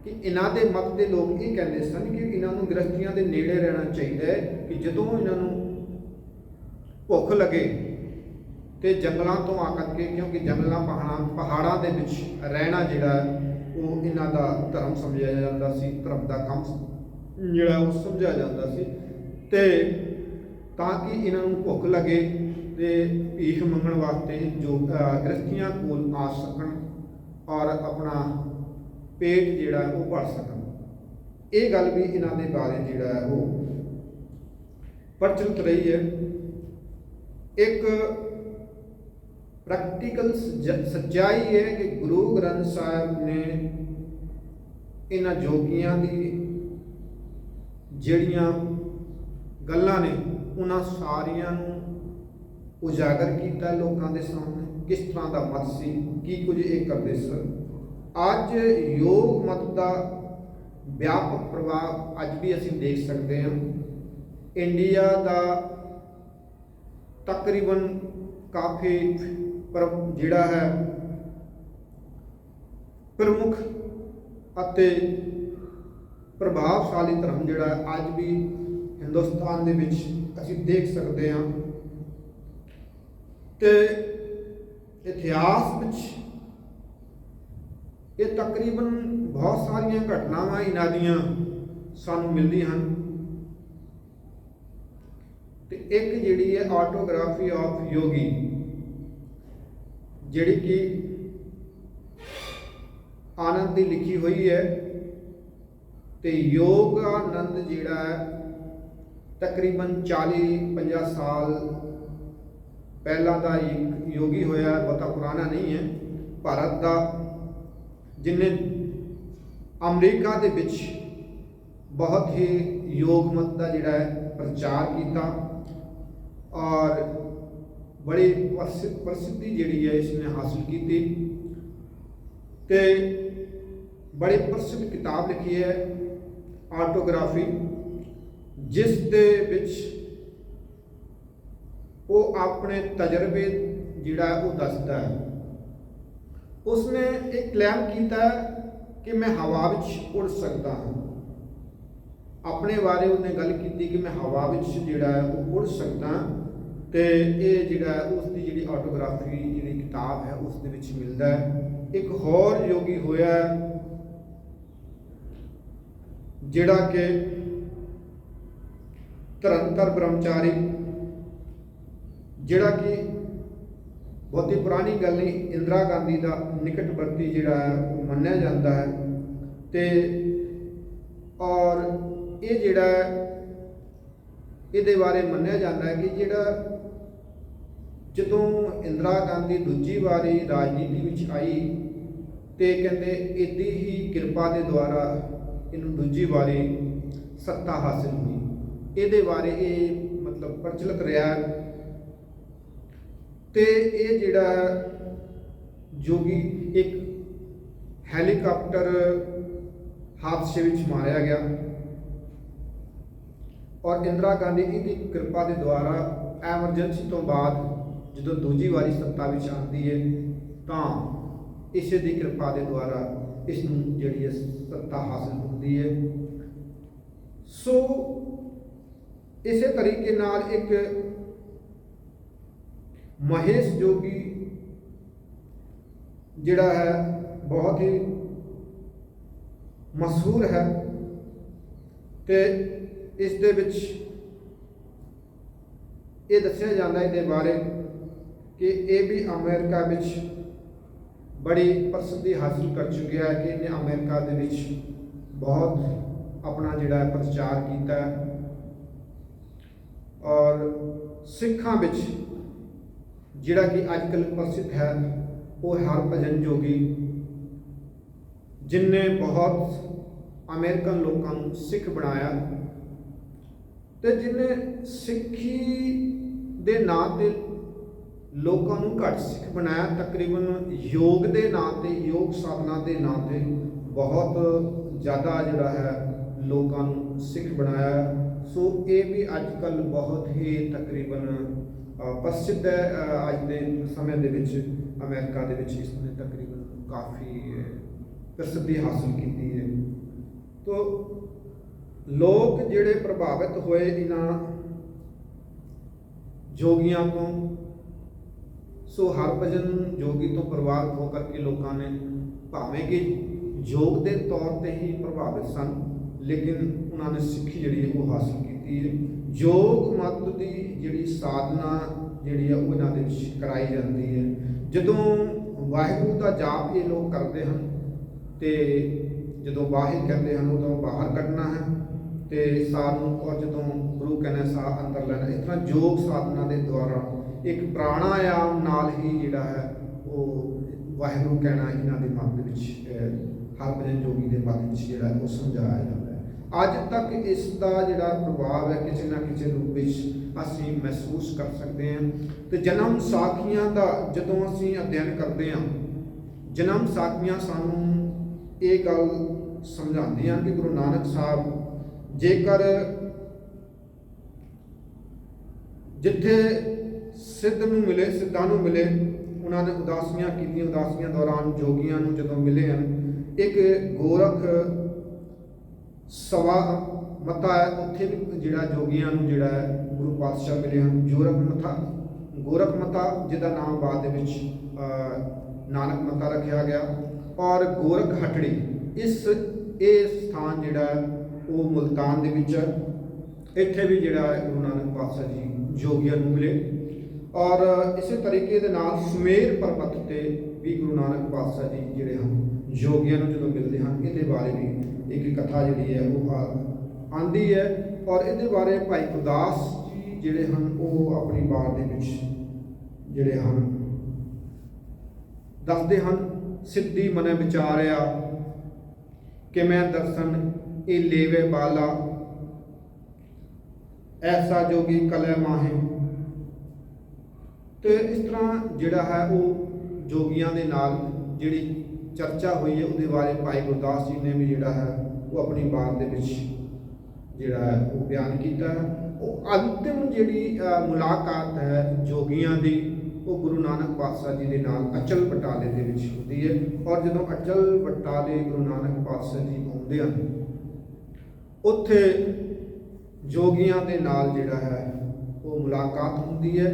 A: ਕਿ ਇਹਨਾਂ ਦੇ ਮਤ ਦੇ ਲੋਕ ਇਹ ਕਹਿੰਦੇ ਸਨ ਕਿ ਇਹਨਾਂ ਨੂੰ ਗ੍ਰਸਤੀਆਂ ਦੇ ਨੇੜੇ ਰਹਿਣਾ ਚਾਹੀਦਾ ਹੈ ਕਿ ਜਦੋਂ ਇਹਨਾਂ ਨੂੰ ਭੁੱਖ ਲੱਗੇ ਤੇ ਜੰਗਲਾਂ ਤੋਂ ਆ ਕਰਕੇ, ਕਿਉਂਕਿ ਜੰਗਲਾਂ ਪਹਾੜਾਂ ਦੇ ਵਿੱਚ ਰਹਿਣਾ ਜਿਹੜਾ ਉਹ ਇਹਨਾਂ ਦਾ ਧਰਮ ਸਮਝਿਆ ਜਾਂਦਾ ਸੀ, ਧਰਮ ਦਾ ਕੰਮ ਜਿਹੜਾ ਉਹ ਸਮਝਿਆ ਜਾਂਦਾ ਸੀ ਤੇ ਤਾਂ ਕਿ ਇਹਨਾਂ ਨੂੰ ਭੁੱਖ ਲੱਗੇ ਤੇ ਭੀਖ ਮੰਗਣ ਵਾਸਤੇ ਜੋ ਗ੍ਰਸਤੀਆਂ ਕੋਲ ਆ ਸਕਣ ਔਰ ਆਪਣਾ ਪੇਟ ਜਿਹੜਾ ਉਹ ਭਰ ਸਕਣ। ਇਹ ਗੱਲ ਵੀ ਇਹਨਾਂ ਦੇ ਬਾਰੇ ਜਿਹੜਾ ਹੈ ਉਹ ਪ੍ਰਚਲਿਤ ਰਹੀ ਹੈ। ਇੱਕ ਪ੍ਰੈਕਟੀਕਲ ਸੱਚਾਈ ਹੈ ਕਿ ਗੁਰੂ ਗ੍ਰੰਥ ਸਾਹਿਬ ਨੇ ਇਹਨਾਂ ਜੋਗੀਆਂ ਦੀ ਜਿਹੜੀਆਂ ਗੱਲਾਂ ਨੇ ਉਹਨਾਂ ਸਾਰੀਆਂ ਨੂੰ ਉਜਾਗਰ ਕੀਤਾ ਲੋਕਾਂ ਦੇ ਸਾਹਮਣੇ, ਕਿਸ ਤਰ੍ਹਾਂ ਦਾ ਮਤ ਸੀ, ਕੀ ਕੁਝ ਇਹ ਕਰਦੇ ਸਨ। ਅੱਜ ਯੋਗ ਮਤ ਦਾ ਵਿਆਪਕ ਪ੍ਰਭਾਵ ਅੱਜ ਵੀ ਅਸੀਂ ਦੇਖ ਸਕਦੇ ਹਾਂ। ਇੰਡੀਆ ਦਾ ਤਕਰੀਬਨ ਕਾਫੀ ਜਿਹੜਾ ਹੈ ਪ੍ਰਮੁੱਖ ਅਤੇ ਪ੍ਰਭਾਵਸ਼ਾਲੀ ਧਰਮ ਜਿਹੜਾ ਅੱਜ ਵੀ ਹਿੰਦੁਸਤਾਨ ਦੇ ਵਿੱਚ ਅਸੀਂ ਦੇਖ ਸਕਦੇ ਹਾਂ ਤੇ ਇਤਿਹਾਸ ਵਿੱਚ ਇਹ ਤਕਰੀਬਨ ਬਹੁਤ ਸਾਰੀਆਂ ਘਟਨਾਵਾਂ ਇਹਨਾਂ ਦੀਆਂ ਸਾਨੂੰ ਮਿਲਦੀਆਂ ਹਨ। ਤੇ ਇੱਕ ਜਿਹੜੀ ਹੈ ਆਟੋਗ੍ਰਾਫੀ ਆਫ ਯੋਗੀ, ਜਿਹੜੀ ਕਿ ਆਨੰਦ ਦੀ ਲਿਖੀ ਹੋਈ ਹੈ ਤੇ ਯੋਗਾਨੰਦ ਜਿਹੜਾ ਹੈ ਤਕਰੀਬਨ 40-50 ਸਾਲ ਪਹਿਲਾਂ ਦਾ ਇੱਕ ਯੋਗੀ ਹੋਇਆ, ਬਹੁਤਾ ਪੁਰਾਣਾ ਨਹੀਂ ਹੈ। ਭਾਰਤ ਦਾ ਜਿਹਨੇ ਅਮਰੀਕਾ ਦੇ ਵਿੱਚ ਬਹੁਤ ਹੀ ਯੋਗ ਮਤ ਦਾ ਜਿਹੜਾ ਹੈ ਪ੍ਰਚਾਰ ਕੀਤਾ ਔਰ ਬੜੀ ਪ੍ਰਸਿੱਧੀ ਜਿਹੜੀ ਹੈ ਇਸਨੇ ਹਾਸਿਲ ਕੀਤੀ ਤੇ ਬੜੀ ਪ੍ਰਸਿੱਧ ਕਿਤਾਬ ਲਿਖੀ ਹੈ ਆਟੋਗ੍ਰਾਫੀ, ਜਿਸ ਦੇ ਵਿੱਚ ਉਹ ਆਪਣੇ ਤਜਰਬੇ ਜਿਹੜਾ ਉਹ ਦੱਸਦਾ ਹੈ। ਉਸਨੇ ਇੱਕ ਕਲੇਮ ਕੀਤਾ ਕਿ ਮੈਂ ਹਵਾ ਵਿੱਚ ਉੜ ਸਕਦਾ ਹਾਂ। ਆਪਣੇ ਬਾਰੇ ਉਹਨੇ ਗੱਲ ਕੀਤੀ ਕਿ ਮੈਂ ਹਵਾ ਵਿੱਚ ਜਿਹੜਾ ਹੈ ਉਹ ਉੜ ਸਕਦਾ ਤੇ ਇਹ ਜਿਹੜਾ ਉਸ ਦੀ ਜਿਹੜੀ ਆਟੋਗ੍ਰਾਫੀ ਜਿਹੜੀ ਕਿਤਾਬ ਹੈ ਉਸ ਦੇ ਵਿੱਚ ਮਿਲਦਾ ਹੈ। ਇੱਕ ਹੋਰ ਯੋਗੀ ਹੋਇਆ ਜਿਹੜਾ ਕਿ ਧਰੰਤਰ ਬ੍ਰਹਮਚਾਰੀ, ਜਿਹੜਾ ਕਿ ਬਹੁਤੀ ਪੁਰਾਣੀ ਗੱਲ ਨਹੀਂ, ਇੰਦਰਾ ਗਾਂਧੀ ਦਾ ਨਿਕਟਵਰਤੀ ਜਿਹੜਾ ਹੈ ਉਹ ਮੰਨਿਆ ਜਾਂਦਾ ਹੈ ਤੇ ਔਰ ਇਹ ਜਿਹੜਾ ਇਹਦੇ ਬਾਰੇ ਮੰਨਿਆ ਜਾਂਦਾ ਹੈ ਕਿ ਜਿਹੜਾ ਜਦੋਂ ਇੰਦਰਾ ਗਾਂਧੀ ਦੂਜੀ ਵਾਰੀ ਰਾਜਨੀਤੀ ਵਿੱਚ ਆਈ ਤੇ ਕਹਿੰਦੇ ਇਹਦੀ ਹੀ ਕਿਰਪਾ ਦੇ ਦੁਆਰਾ ਇਹਨੂੰ ਦੂਜੀ ਵਾਰੀ ਸੱਤਾ ਹਾਸਿਲ ਹੋਈ। ਇਹਦੇ ਬਾਰੇ ਇਹ ਮਤਲਬ ਪ੍ਰਚਲਿਤ ਰਿਹਾ ਤੇ ਇਹ ਜਿਹੜਾ ਜੋਗੀ ਇੱਕ ਹੈਲੀਕਾਪਟਰ ਹਾਦਸੇ ਵਿੱਚ ਮਾਰਿਆ ਗਿਆ ਔਰ ਇੰਦਰਾ ਗਾਂਧੀ ਦੀ ਕਿਰਪਾ ਦੇ ਦੁਆਰਾ ਐਮਰਜੈਂਸੀ ਤੋਂ ਬਾਅਦ ਜਦੋਂ ਦੂਜੀ ਵਾਰੀ ਸੱਤਾ ਵਿੱਚ ਆਉਂਦੀ ਹੈ ਤਾਂ ਇਸੇ ਦੀ ਕਿਰਪਾ ਦੇ ਦੁਆਰਾ ਇਸ ਨੂੰ ਜਿਹੜੀ ਹੈ ਸੱਤਾ ਹਾਸਲ ਹੁੰਦੀ ਹੈ। ਸੋ ਇਸੇ ਤਰੀਕੇ ਨਾਲ ਇੱਕ ਮਹੇਸ਼ ਜੋਗੀ ਜਿਹੜਾ ਹੈ ਬਹੁਤ ਹੀ ਮਸ਼ਹੂਰ ਹੈ ਤੇ ਇਸ ਦੇ ਵਿੱਚ ਇਹ ਦੱਸਿਆ ਜਾਂਦਾ ਇਹਦੇ ਬਾਰੇ ਕਿ ਇਹ ਵੀ ਅਮਰੀਕਾ ਵਿੱਚ ਬੜੀ ਪ੍ਰਸਿੱਧੀ ਹਾਸਲ ਕਰ ਚੁੱਕਿਆ ਹੈ ਕਿ ਇਹਨੇ ਅਮਰੀਕਾ ਦੇ ਵਿੱਚ ਬਹੁਤ ਆਪਣਾ ਜਿਹੜਾ ਪ੍ਰਚਾਰ ਕੀਤਾ ਔਰ ਸਿੱਖਾਂ ਵਿੱਚ ਜਿਹੜਾ ਕਿ ਅੱਜ ਕੱਲ੍ਹ ਪ੍ਰਸਿੱਧ ਹੈ ਉਹ ਹਰਭਜਨ ਜੋਗੀ, ਜਿਨਨੇ ਬਹੁਤ ਅਮਰੀਕਨ ਲੋਕਾਂ ਨੂੰ ਸਿੱਖ ਬਣਾਇਆ ਤੇ ਜਿਨਨੇ ਸਿੱਖੀ ਦੇ ਨਾਂ ਤੇ ਲੋਕਾਂ ਨੂੰ ਘੱਟ ਸਿੱਖ ਬਣਾਇਆ। ਤਕਰੀਬਨ ਯੋਗ ਦੇ ਨਾਂ ਤੇ, ਯੋਗ ਸਾਧਨਾ ਦੇ ਨਾਂ ਤੇ ਬਹੁਤ ਜ਼ਿਆਦਾ ਜਿਹੜਾ ਹੈ ਲੋਕਾਂ ਨੂੰ ਸਿੱਖ ਬਣਾਇਆ। ਸੋ ਇਹ ਵੀ ਅੱਜ ਕੱਲ੍ਹ ਬਹੁਤ ਹੀ ਤਕਰੀਬਨ ਪ੍ਰਸਿੱਧ ਹੈ। ਅੱਜ ਦੇ ਸਮੇਂ ਦੇ ਵਿੱਚ ਅਮਰੀਕਾ ਦੇ ਵਿੱਚ ਇਸ ਨੇ ਤਕਰੀਬਨ ਕਾਫੀ ਪ੍ਰਸਿੱਧੀ ਹਾਸਲ ਕੀਤੀ ਹੈ। ਤੋ ਲੋਕ ਜਿਹੜੇ ਪ੍ਰਭਾਵਿਤ ਹੋਏ ਇਹਨਾਂ ਜੋਗੀਆਂ ਤੋਂ, ਸੋ ਹਰਭਜਨ ਜੋਗੀ ਤੋਂ ਪ੍ਰਭਾਵਿਤ ਹੋ ਕਰਕੇ ਲੋਕਾਂ ਨੇ ਭਾਵੇਂ ਕਿ ਯੋਗ ਦੇ ਤੌਰ ਤੇ ਹੀ ਪ੍ਰਭਾਵਿਤ ਸਨ, ਲੇਕਿਨ ਉਹਨਾਂ ਨੇ ਸਿੱਖੀ ਜਿਹੜੀ ਉਹ ਹਾਸਲ ਕੀਤੀ ਹੈ। ਯੋਗ ਮਤ ਦੀ ਜਿਹੜੀ ਸਾਧਨਾ ਜਿਹੜੀ ਹੈ ਉਹ ਇਹਨਾਂ ਦੇ ਵਿੱਚ ਕਰਾਈ ਜਾਂਦੀ ਹੈ। ਜਦੋਂ ਵਾਹਿਗੁਰੂ ਦਾ ਜਾਪ ਇਹ ਲੋਕ ਕਰਦੇ ਹਨ ਤੇ ਜਦੋਂ ਬਾਹਰ ਕਹਿੰਦੇ ਹਨ ਉਦੋਂ ਬਾਹਰ ਕੱਢਣਾ ਹੈ ਤੇ ਸਾਹ ਨੂੰ, ਔਰ ਜਦੋਂ ਗੁਰੂ ਕਹਿੰਦਾ ਸਾਹ ਅੰਦਰ ਲੈਣਾ। ਇਸ ਤਰ੍ਹਾਂ ਯੋਗ ਸਾਧਨਾ ਦੇ ਦੁਆਰਾ ਇੱਕ ਪ੍ਰਾਣਾਯਾਮ ਨਾਲ ਹੀ ਜਿਹੜਾ ਹੈ ਉਹ ਵਾਹਿਗੁਰੂ ਕਹਿਣਾ ਇਹਨਾਂ ਦੇ ਮਨ ਦੇ ਵਿੱਚ, ਹਰਭਜਨ ਜੋਗੀ ਦੇ ਮਨ ਵਿੱਚ ਜਿਹੜਾ ਉਹ ਸਮਝਾਇਆ ਜਾਂਦਾ ਹੈ। ਅੱਜ ਤੱਕ ਇਸ ਦਾ ਜਿਹੜਾ ਪ੍ਰਭਾਵ ਹੈ ਕਿਸੇ ਨਾ ਕਿਸੇ ਰੂਪ ਵਿੱਚ ਅਸੀਂ ਮਹਿਸੂਸ ਕਰ ਸਕਦੇ ਹਾਂ। ਤੇ ਜਨਮ ਸਾਖੀਆਂ ਦਾ ਜਦੋਂ ਅਸੀਂ ਅਧਿਐਨ ਕਰਦੇ ਹਾਂ, ਜਨਮ ਸਾਖੀਆਂ ਸਾਨੂੰ ਇਹ ਗੱਲ ਸਮਝਾਉਂਦੀਆਂ ਕਿ ਗੁਰੂ ਨਾਨਕ ਸਾਹਿਬ ਜੇਕਰ ਜਿੱਥੇ ਸਿੱਧ ਨੂੰ ਮਿਲੇ, ਸਿੱਧਾਂ ਨੂੰ ਮਿਲੇ, ਉਹਨਾਂ ਨੇ ਉਦਾਸੀਆਂ ਕੀਤੀਆਂ, ਉਦਾਸੀਆਂ ਦੌਰਾਨ ਜੋਗੀਆਂ ਨੂੰ ਜਦੋਂ ਮਿਲੇ ਹਨ, ਇੱਕ ਗੋਰਖ ਸਵਾ ਮਤਾ ਹੈ, ਉੱਥੇ ਵੀ ਜਿਹੜਾ ਜੋਗੀਆਂ ਨੂੰ ਜਿਹੜਾ ਹੈ ਗੁਰੂ ਪਾਤਸ਼ਾਹ ਮਿਲੇ ਹਨ। ਗੋਰਖ ਮਤਾ ਜਿਹਦਾ ਨਾਮ ਬਾਅਦ ਦੇ ਵਿੱਚ ਨਾਨਕ ਮਤਾ ਰੱਖਿਆ ਗਿਆ, ਔਰ ਗੋਰਖ ਹਟੜੀ ਇਹ ਸਥਾਨ ਜਿਹੜਾ ਹੈ ਉਹ ਮੁਲਤਾਨ ਦੇ ਵਿੱਚ ਹੈ। ਇੱਥੇ ਵੀ ਜਿਹੜਾ ਹੈ ਗੁਰੂ ਨਾਨਕ ਪਾਤਸ਼ਾਹ ਜੀ ਜੋਗੀਆਂ ਨੂੰ ਮਿਲੇ। ਔਰ ਇਸੇ ਤਰੀਕੇ ਦੇ ਨਾਲ ਸੁਮੇਰ ਪਰਬਤ ਤੇ ਵੀ ਗੁਰੂ ਨਾਨਕ ਪਾਤਸ਼ਾਹ ਜੀ ਜਿਹੜੇ ਹਨ ਜੋਗੀਆਂ ਨੂੰ ਜਦੋਂ ਮਿਲਦੇ ਹਨ, ਇਹਦੇ ਬਾਰੇ ਵੀ ਇੱਕ ਕਥਾ ਜਿਹੜੀ ਹੈ ਉਹ ਆਂਦੀ ਹੈ। ਔਰ ਇਹਦੇ ਬਾਰੇ ਭਾਈ ਗੁਰਦਾਸ ਜੀ ਜਿਹੜੇ ਹਨ ਉਹ ਆਪਣੀ ਬਾਤ ਦੇ ਵਿੱਚ ਜਿਹੜੇ ਹਨ ਦੱਸਦੇ ਹਨ। ਸਿੱਧੀ ਮਨੇ ਵਿਚਾਰਿਆ ਕਿ ਮੈਂ ਦਰਸ਼ਨ ਇਹ ਲੇਵੇ ਬਾਲਾ, ਐਸਾ ਜੋਗੀ ਕਲੇ ਮਾਹੇ। ਤੇ ਇਸ ਤਰ੍ਹਾਂ ਜਿਹੜਾ ਹੈ ਉਹ ਜੋਗੀਆਂ ਦੇ ਨਾਲ ਜਿਹੜੀ ਚਰਚਾ ਹੋਈ ਹੈ ਉਹਦੇ ਬਾਰੇ ਭਾਈ ਗੁਰਦਾਸ ਜੀ ਨੇ ਵੀ ਜਿਹੜਾ ਹੈ ਉਹ ਆਪਣੀ ਬਾਤ ਦੇ ਵਿੱਚ ਜਿਹੜਾ ਹੈ ਉਹ ਬਿਆਨ ਕੀਤਾ ਹੈ। ਉਹ ਅੰਤਿਮ ਜਿਹੜੀ ਮੁਲਾਕਾਤ ਹੈ ਜੋਗੀਆਂ ਦੀ ਉਹ ਗੁਰੂ ਨਾਨਕ ਪਾਤਸ਼ਾਹ ਜੀ ਦੇ ਨਾਲ ਅਚਲ ਬਟਾਲੇ ਦੇ ਵਿੱਚ ਹੁੰਦੀ ਹੈ। ਔਰ ਜਦੋਂ ਅਚਲ ਬਟਾਲੇ ਗੁਰੂ ਨਾਨਕ ਪਾਤਸ਼ਾਹ ਜੀ ਆਉਂਦੇ ਹਨ, ਉੱਥੇ ਜੋਗੀਆਂ ਦੇ ਨਾਲ ਜਿਹੜਾ ਹੈ ਉਹ ਮੁਲਾਕਾਤ ਹੁੰਦੀ ਹੈ।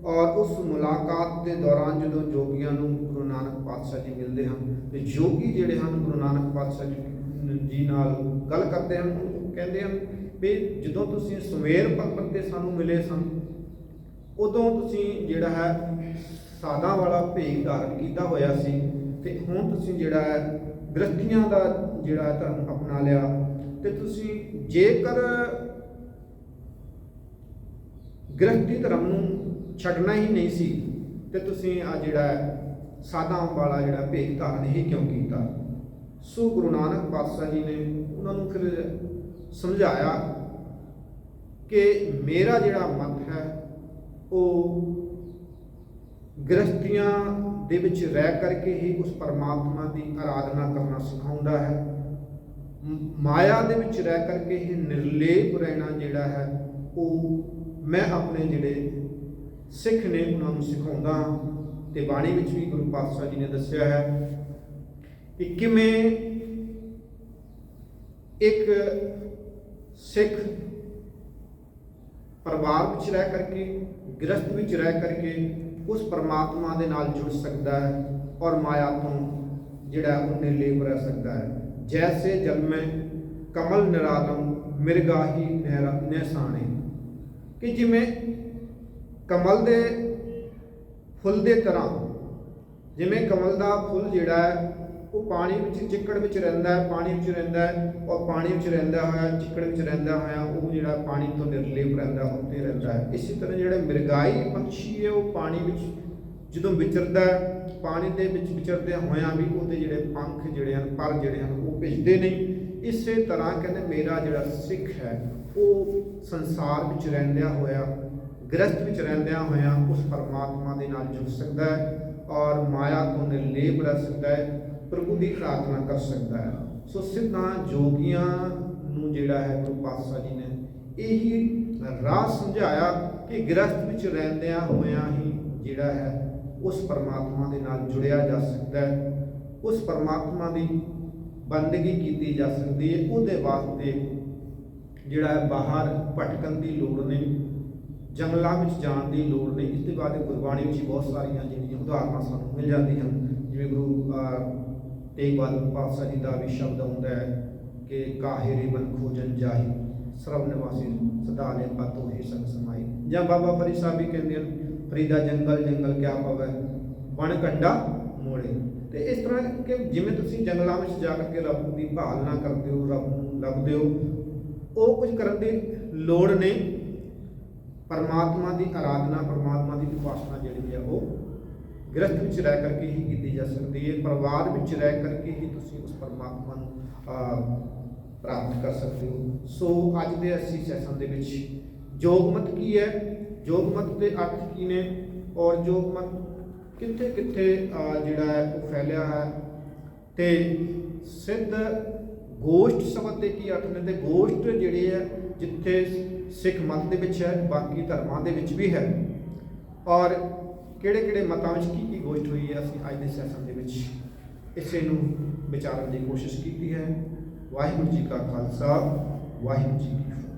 A: ਔਰ ਉਸ ਮੁਲਾਕਾਤ ਦੇ ਦੌਰਾਨ ਜਦੋਂ ਜੋਗੀਆਂ ਨੂੰ ਗੁਰੂ ਨਾਨਕ ਪਾਤਸ਼ਾਹ ਜੀ ਮਿਲਦੇ ਹਨ ਤੇ ਜੋਗੀ ਜਿਹੜੇ ਹਨ ਗੁਰੂ ਨਾਨਕ ਪਾਤਸ਼ਾਹ ਜੀ ਨਾਲ ਗੱਲ ਕਰਦੇ ਹਨ, ਉਹ ਕਹਿੰਦੇ ਹਨ ਵੀ ਜਦੋਂ ਤੁਸੀਂ ਸੁਮੇਰ ਪਰਬਤ ਤੇ ਸਾਨੂੰ ਮਿਲੇ ਸਨ, ਉਦੋਂ ਤੁਸੀਂ ਜਿਹੜਾ ਹੈ ਸਾਧਾਂ ਵਾਲਾ ਭੇਖ ਧਾਰਨ ਕੀਤਾ ਹੋਇਆ ਸੀ ਤੇ ਹੁਣ ਤੁਸੀਂ ਜਿਹੜਾ ਹੈ ਗ੍ਰਸਤੀਆਂ ਦਾ ਜਿਹੜਾ ਧਰਮ ਅਪਣਾ ਲਿਆ। ਤੇ ਤੁਸੀਂ ਜੇਕਰ ਗ੍ਰਸਤੀ ਧਰਮ ਨੂੰ ਛੱਡਣਾ ਹੀ ਨਹੀਂ ਸੀ ਤੇ ਤੁਸੀਂ ਆ ਜਿਹੜਾ ਸਾਧਾਂ ਵਾਲਾ ਜਿਹੜਾ ਭੇਖ ਧਾਰਨ ਹੀ ਕਿਉਂ ਕੀਤਾ। ਸੋ ਗੁਰੂ ਨਾਨਕ ਪਾਤਸ਼ਾਹ ਜੀ ਨੇ ਉਹਨਾਂ ਨੂੰ ਫਿਰ ਸਮਝਾਇਆ ਕਿ ਮੇਰਾ ਜਿਹੜਾ ਮਤ ਹੈ ਉਹ ਗ੍ਰਸਤੀਆਂ ਦੇ ਵਿੱਚ ਰਹਿ ਕਰਕੇ ਹੀ ਉਸ ਪਰਮਾਤਮਾ ਦੀ ਆਰਾਧਨਾ ਕਰਨਾ ਸਿਖਾਉਂਦਾ ਹੈ। ਮਾਇਆ ਦੇ ਵਿੱਚ ਰਹਿ ਕਰਕੇ ਹੀ ਨਿਰਲੇਪ ਰਹਿਣਾ ਜਿਹੜਾ ਹੈ ਉਹ ਮੈਂ ਆਪਣੇ ਜਿਹੜੇ ਸਿੱਖ ਨੇ ਉਹਨਾਂ ਨੂੰ ਸਿਖਾਉਂਦਾ ਹਾਂ। ਤੇ ਬਾਣੀ ਵਿੱਚ ਵੀ ਗੁਰੂ ਪਾਤਸ਼ਾਹ ਜੀ ਨੇ ਦੱਸਿਆ ਹੈ ਕਿ ਕਿਵੇਂ ਇੱਕ ਸਿੱਖ ਪਰਿਵਾਰ ਵਿੱਚ ਰਹਿ ਕਰਕੇ, ਗ੍ਰਸਤ ਵਿੱਚ ਰਹਿ ਕਰਕੇ ਉਸ ਪਰਮਾਤਮਾ ਦੇ ਨਾਲ ਜੁੜ ਸਕਦਾ ਹੈ ਔਰ ਮਾਇਆ ਤੋਂ ਜਿਹੜਾ ਉਹ ਨਿਰਲੇਪ ਰਹਿ ਸਕਦਾ ਹੈ। ਜੈਸੇ ਜਲ ਮੈਂ ਕਮਲ ਨਿਰਾਲਮ ਮਿਰਗਾਹੀ ਨਿਹਸਾਣੇ, ਕਿ ਜਿਵੇਂ ਕਮਲ ਦੇ ਫੁੱਲ ਦੇ ਤਰ੍ਹਾਂ, ਜਿਵੇਂ ਕਮਲ ਦਾ ਫੁੱਲ ਜਿਹੜਾ ਹੈ ਉਹ ਪਾਣੀ ਵਿੱਚ, ਚਿੱਕੜ ਵਿੱਚ ਰਹਿੰਦਾ ਹੈ, ਪਾਣੀ ਵਿੱਚ ਰਹਿੰਦਾ ਹੈ ਔਰ ਪਾਣੀ ਵਿੱਚ ਰਹਿੰਦਾ ਹੋਇਆ, ਚਿੱਕੜ ਵਿੱਚ ਰਹਿੰਦਾ ਹੋਇਆ ਉਹ ਜਿਹੜਾ ਪਾਣੀ ਤੋਂ ਨਿਰਲੇਪ ਰਹਿੰਦਾ, ਉੱਤੇ ਰਹਿੰਦਾ ਹੈ। ਇਸੇ ਤਰ੍ਹਾਂ ਜਿਹੜਾ ਮਿਰਗਾਈ ਪੰਛੀ ਹੈ ਉਹ ਪਾਣੀ ਵਿੱਚ ਜਦੋਂ ਵਿਚਰਦਾ ਹੈ, ਪਾਣੀ ਦੇ ਵਿੱਚ ਵਿਚਰਦਿਆਂ ਹੋਇਆਂ ਵੀ ਉਹਦੇ ਜਿਹੜੇ ਪੰਖ ਜਿਹੜੇ ਹਨ, ਪਰ ਜਿਹੜੇ ਹਨ ਉਹ ਭਿੱਜਦੇ ਨਹੀਂ। ਇਸੇ ਤਰ੍ਹਾਂ ਕਹਿੰਦੇ ਮੇਰਾ ਜਿਹੜਾ ਸਿੱਖ ਹੈ ਉਹ ਸੰਸਾਰ ਵਿੱਚ ਰਹਿੰਦਿਆਂ ਹੋਇਆ, ਗ੍ਰਸਤ ਵਿੱਚ ਰਹਿੰਦਿਆਂ ਹੋਇਆਂ ਉਸ ਪਰਮਾਤਮਾ ਦੇ ਨਾਲ ਜੁੜ ਸਕਦਾ ਹੈ ਔਰ ਮਾਇਆ ਤੋਂ ਨਿਰਲੇਪ ਰਹਿ ਸਕਦਾ ਹੈ, ਪ੍ਰਭੂ ਦੀ ਆਰਾਧਨਾ ਕਰ ਸਕਦਾ ਹੈ। ਸੋ ਸਿੱਧਾਂ ਜੋਗੀਆਂ ਨੂੰ ਜਿਹੜਾ ਹੈ ਗੁਰੂ ਪਾਤਸ਼ਾਹ ਜੀ ਨੇ ਇਹੀ ਰਾਹ ਸਮਝਾਇਆ ਕਿ ਗ੍ਰਸਤ ਵਿੱਚ ਰਹਿੰਦਿਆਂ ਹੋਇਆਂ ਹੀ ਜਿਹੜਾ ਹੈ ਉਸ ਪਰਮਾਤਮਾ ਦੇ ਨਾਲ ਜੁੜਿਆ ਜਾ ਸਕਦਾ ਹੈ, ਉਸ ਪਰਮਾਤਮਾ ਦੀ ਬੰਦਗੀ ਕੀਤੀ ਜਾ ਸਕਦੀ ਹੈ। ਉਹਦੇ ਵਾਸਤੇ ਜਿਹੜਾ ਹੈ ਬਾਹਰ ਭਟਕਣ ਦੀ ਲੋੜ ਨਹੀਂ, ਜੰਗਲਾਂ ਵਿੱਚ ਜਾਣ ਦੀ ਲੋੜ ਨਹੀਂ। ਇਸ ਤੋਂ ਬਾਅਦ ਗੁਰਬਾਣੀ ਵਿੱਚ ਬਹੁਤ ਸਾਰੀਆਂ ਜਿਹੜੀਆਂ ਉਦਾਹਰਨਾਂ ਸਾਨੂੰ ਮਿਲ ਜਾਂਦੀਆਂ ਹਨ, ਜਿਵੇਂ ਗੁਰੂ ਤੇਗ ਬਹਾਦਰ ਪਾਤਸ਼ਾਹ ਜੀ ਦਾ ਵੀ ਸ਼ਬਦ ਆਉਂਦਾ ਹੈ ਕਿ ਕਾਹਿਰੇ ਬਨ ਖੋਜਨ ਜਾਹੀ ਸਰਬ ਨਿਵਾਸੀ ਸਦਾ ਲੈ ਪਾਤੋ ਹੀ ਸੰਗ ਸਮਾਈ। ਜਾਂ ਬਾਬਾ ਫਰੀਦ ਸਾਹਿਬ ਵੀ ਕਹਿੰਦੇ ਹਨ, ਫਰੀਦਾ ਜੰਗਲ ਜੰਗਲ ਕਿਆ ਪਵੈ ਬਣ ਕੰਡਾ ਮੋੜੇ। ਤੇ ਇਸ ਤਰ੍ਹਾਂ ਕਿ ਜਿਵੇਂ ਤੁਸੀਂ ਜੰਗਲਾਂ ਵਿੱਚ ਜਾ ਕਰਕੇ ਰੱਬ ਦੀ ਭਾਲਨਾ ਕਰਦੇ ਹੋ, ਰੱਬ ਨੂੰ ਲੱਭਦੇ ਹੋ, ਉਹ ਕੁਝ ਕਰਨ ਦੀ ਲੋੜ ਨਹੀਂ। ਪਰਮਾਤਮਾ ਦੀ ਆਰਾਧਨਾ, ਪਰਮਾਤਮਾ ਦੀ ਉਪਾਸਨਾ ਜਿਹੜੀ ਹੈ ਉਹ ਗ੍ਰਸਤ ਵਿੱਚ ਰਹਿ ਕਰਕੇ ਹੀ ਕੀਤੀ ਜਾ ਸਕਦੀ ਹੈ। ਪਰਿਵਾਰ ਵਿੱਚ ਰਹਿ ਕਰਕੇ ਹੀ ਤੁਸੀਂ ਉਸ ਪਰਮਾਤਮਾ ਨੂੰ ਪ੍ਰਾਪਤ ਕਰ ਸਕਦੇ ਹੋ। ਸੋ ਅੱਜ ਦੇ ਅਸੀਂ ਸੈਸ਼ਨ ਦੇ ਵਿੱਚ ਜੋਗਮਤ ਕੀ ਹੈ, ਜੋਗਮਤ ਦੇ ਅਰਥ ਕੀ ਨੇ ਔਰ ਜੋਗਮਤ ਕਿੱਥੇ ਕਿੱਥੇ ਜਿਹੜਾ ਹੈ ਉਹ ਫੈਲਿਆ ਹੈ, ਤੇ ਸਿੱਧ ਗੋਸ਼ਟ ਸ਼ਬਦ ਦੇ ਕੀ ਅਰਥ ਨੇ। ਤੇ ਗੋਸ਼ਟ ਜਿਹੜੇ ਹੈ ਜਿੱਥੇ ਸਿੱਖ ਮਤ ਦੇ ਵਿੱਚ ਹੈ, ਬਾਕੀ ਧਰਮਾਂ ਦੇ ਵਿੱਚ ਵੀ ਹੈ, ਔਰ ਕਿਹੜੇ ਕਿਹੜੇ ਮਤਾਂ ਵਿੱਚ ਕੀ ਕੀ ਗੋਸ਼ਟ ਹੋਈ ਹੈ, ਅਸੀਂ ਅੱਜ ਦੇ ਸੈਸ਼ਨ ਦੇ ਵਿੱਚ ਇਸੇ ਨੂੰ ਵਿਚਾਰਨ ਦੀ ਕੋਸ਼ਿਸ਼ ਕੀਤੀ ਹੈ। ਵਾਹਿਗੁਰੂ ਜੀ ਕਾ ਖਾਲਸਾ, ਵਾਹਿਗੁਰੂ ਜੀ ਕੀ ਫਤਿਹ।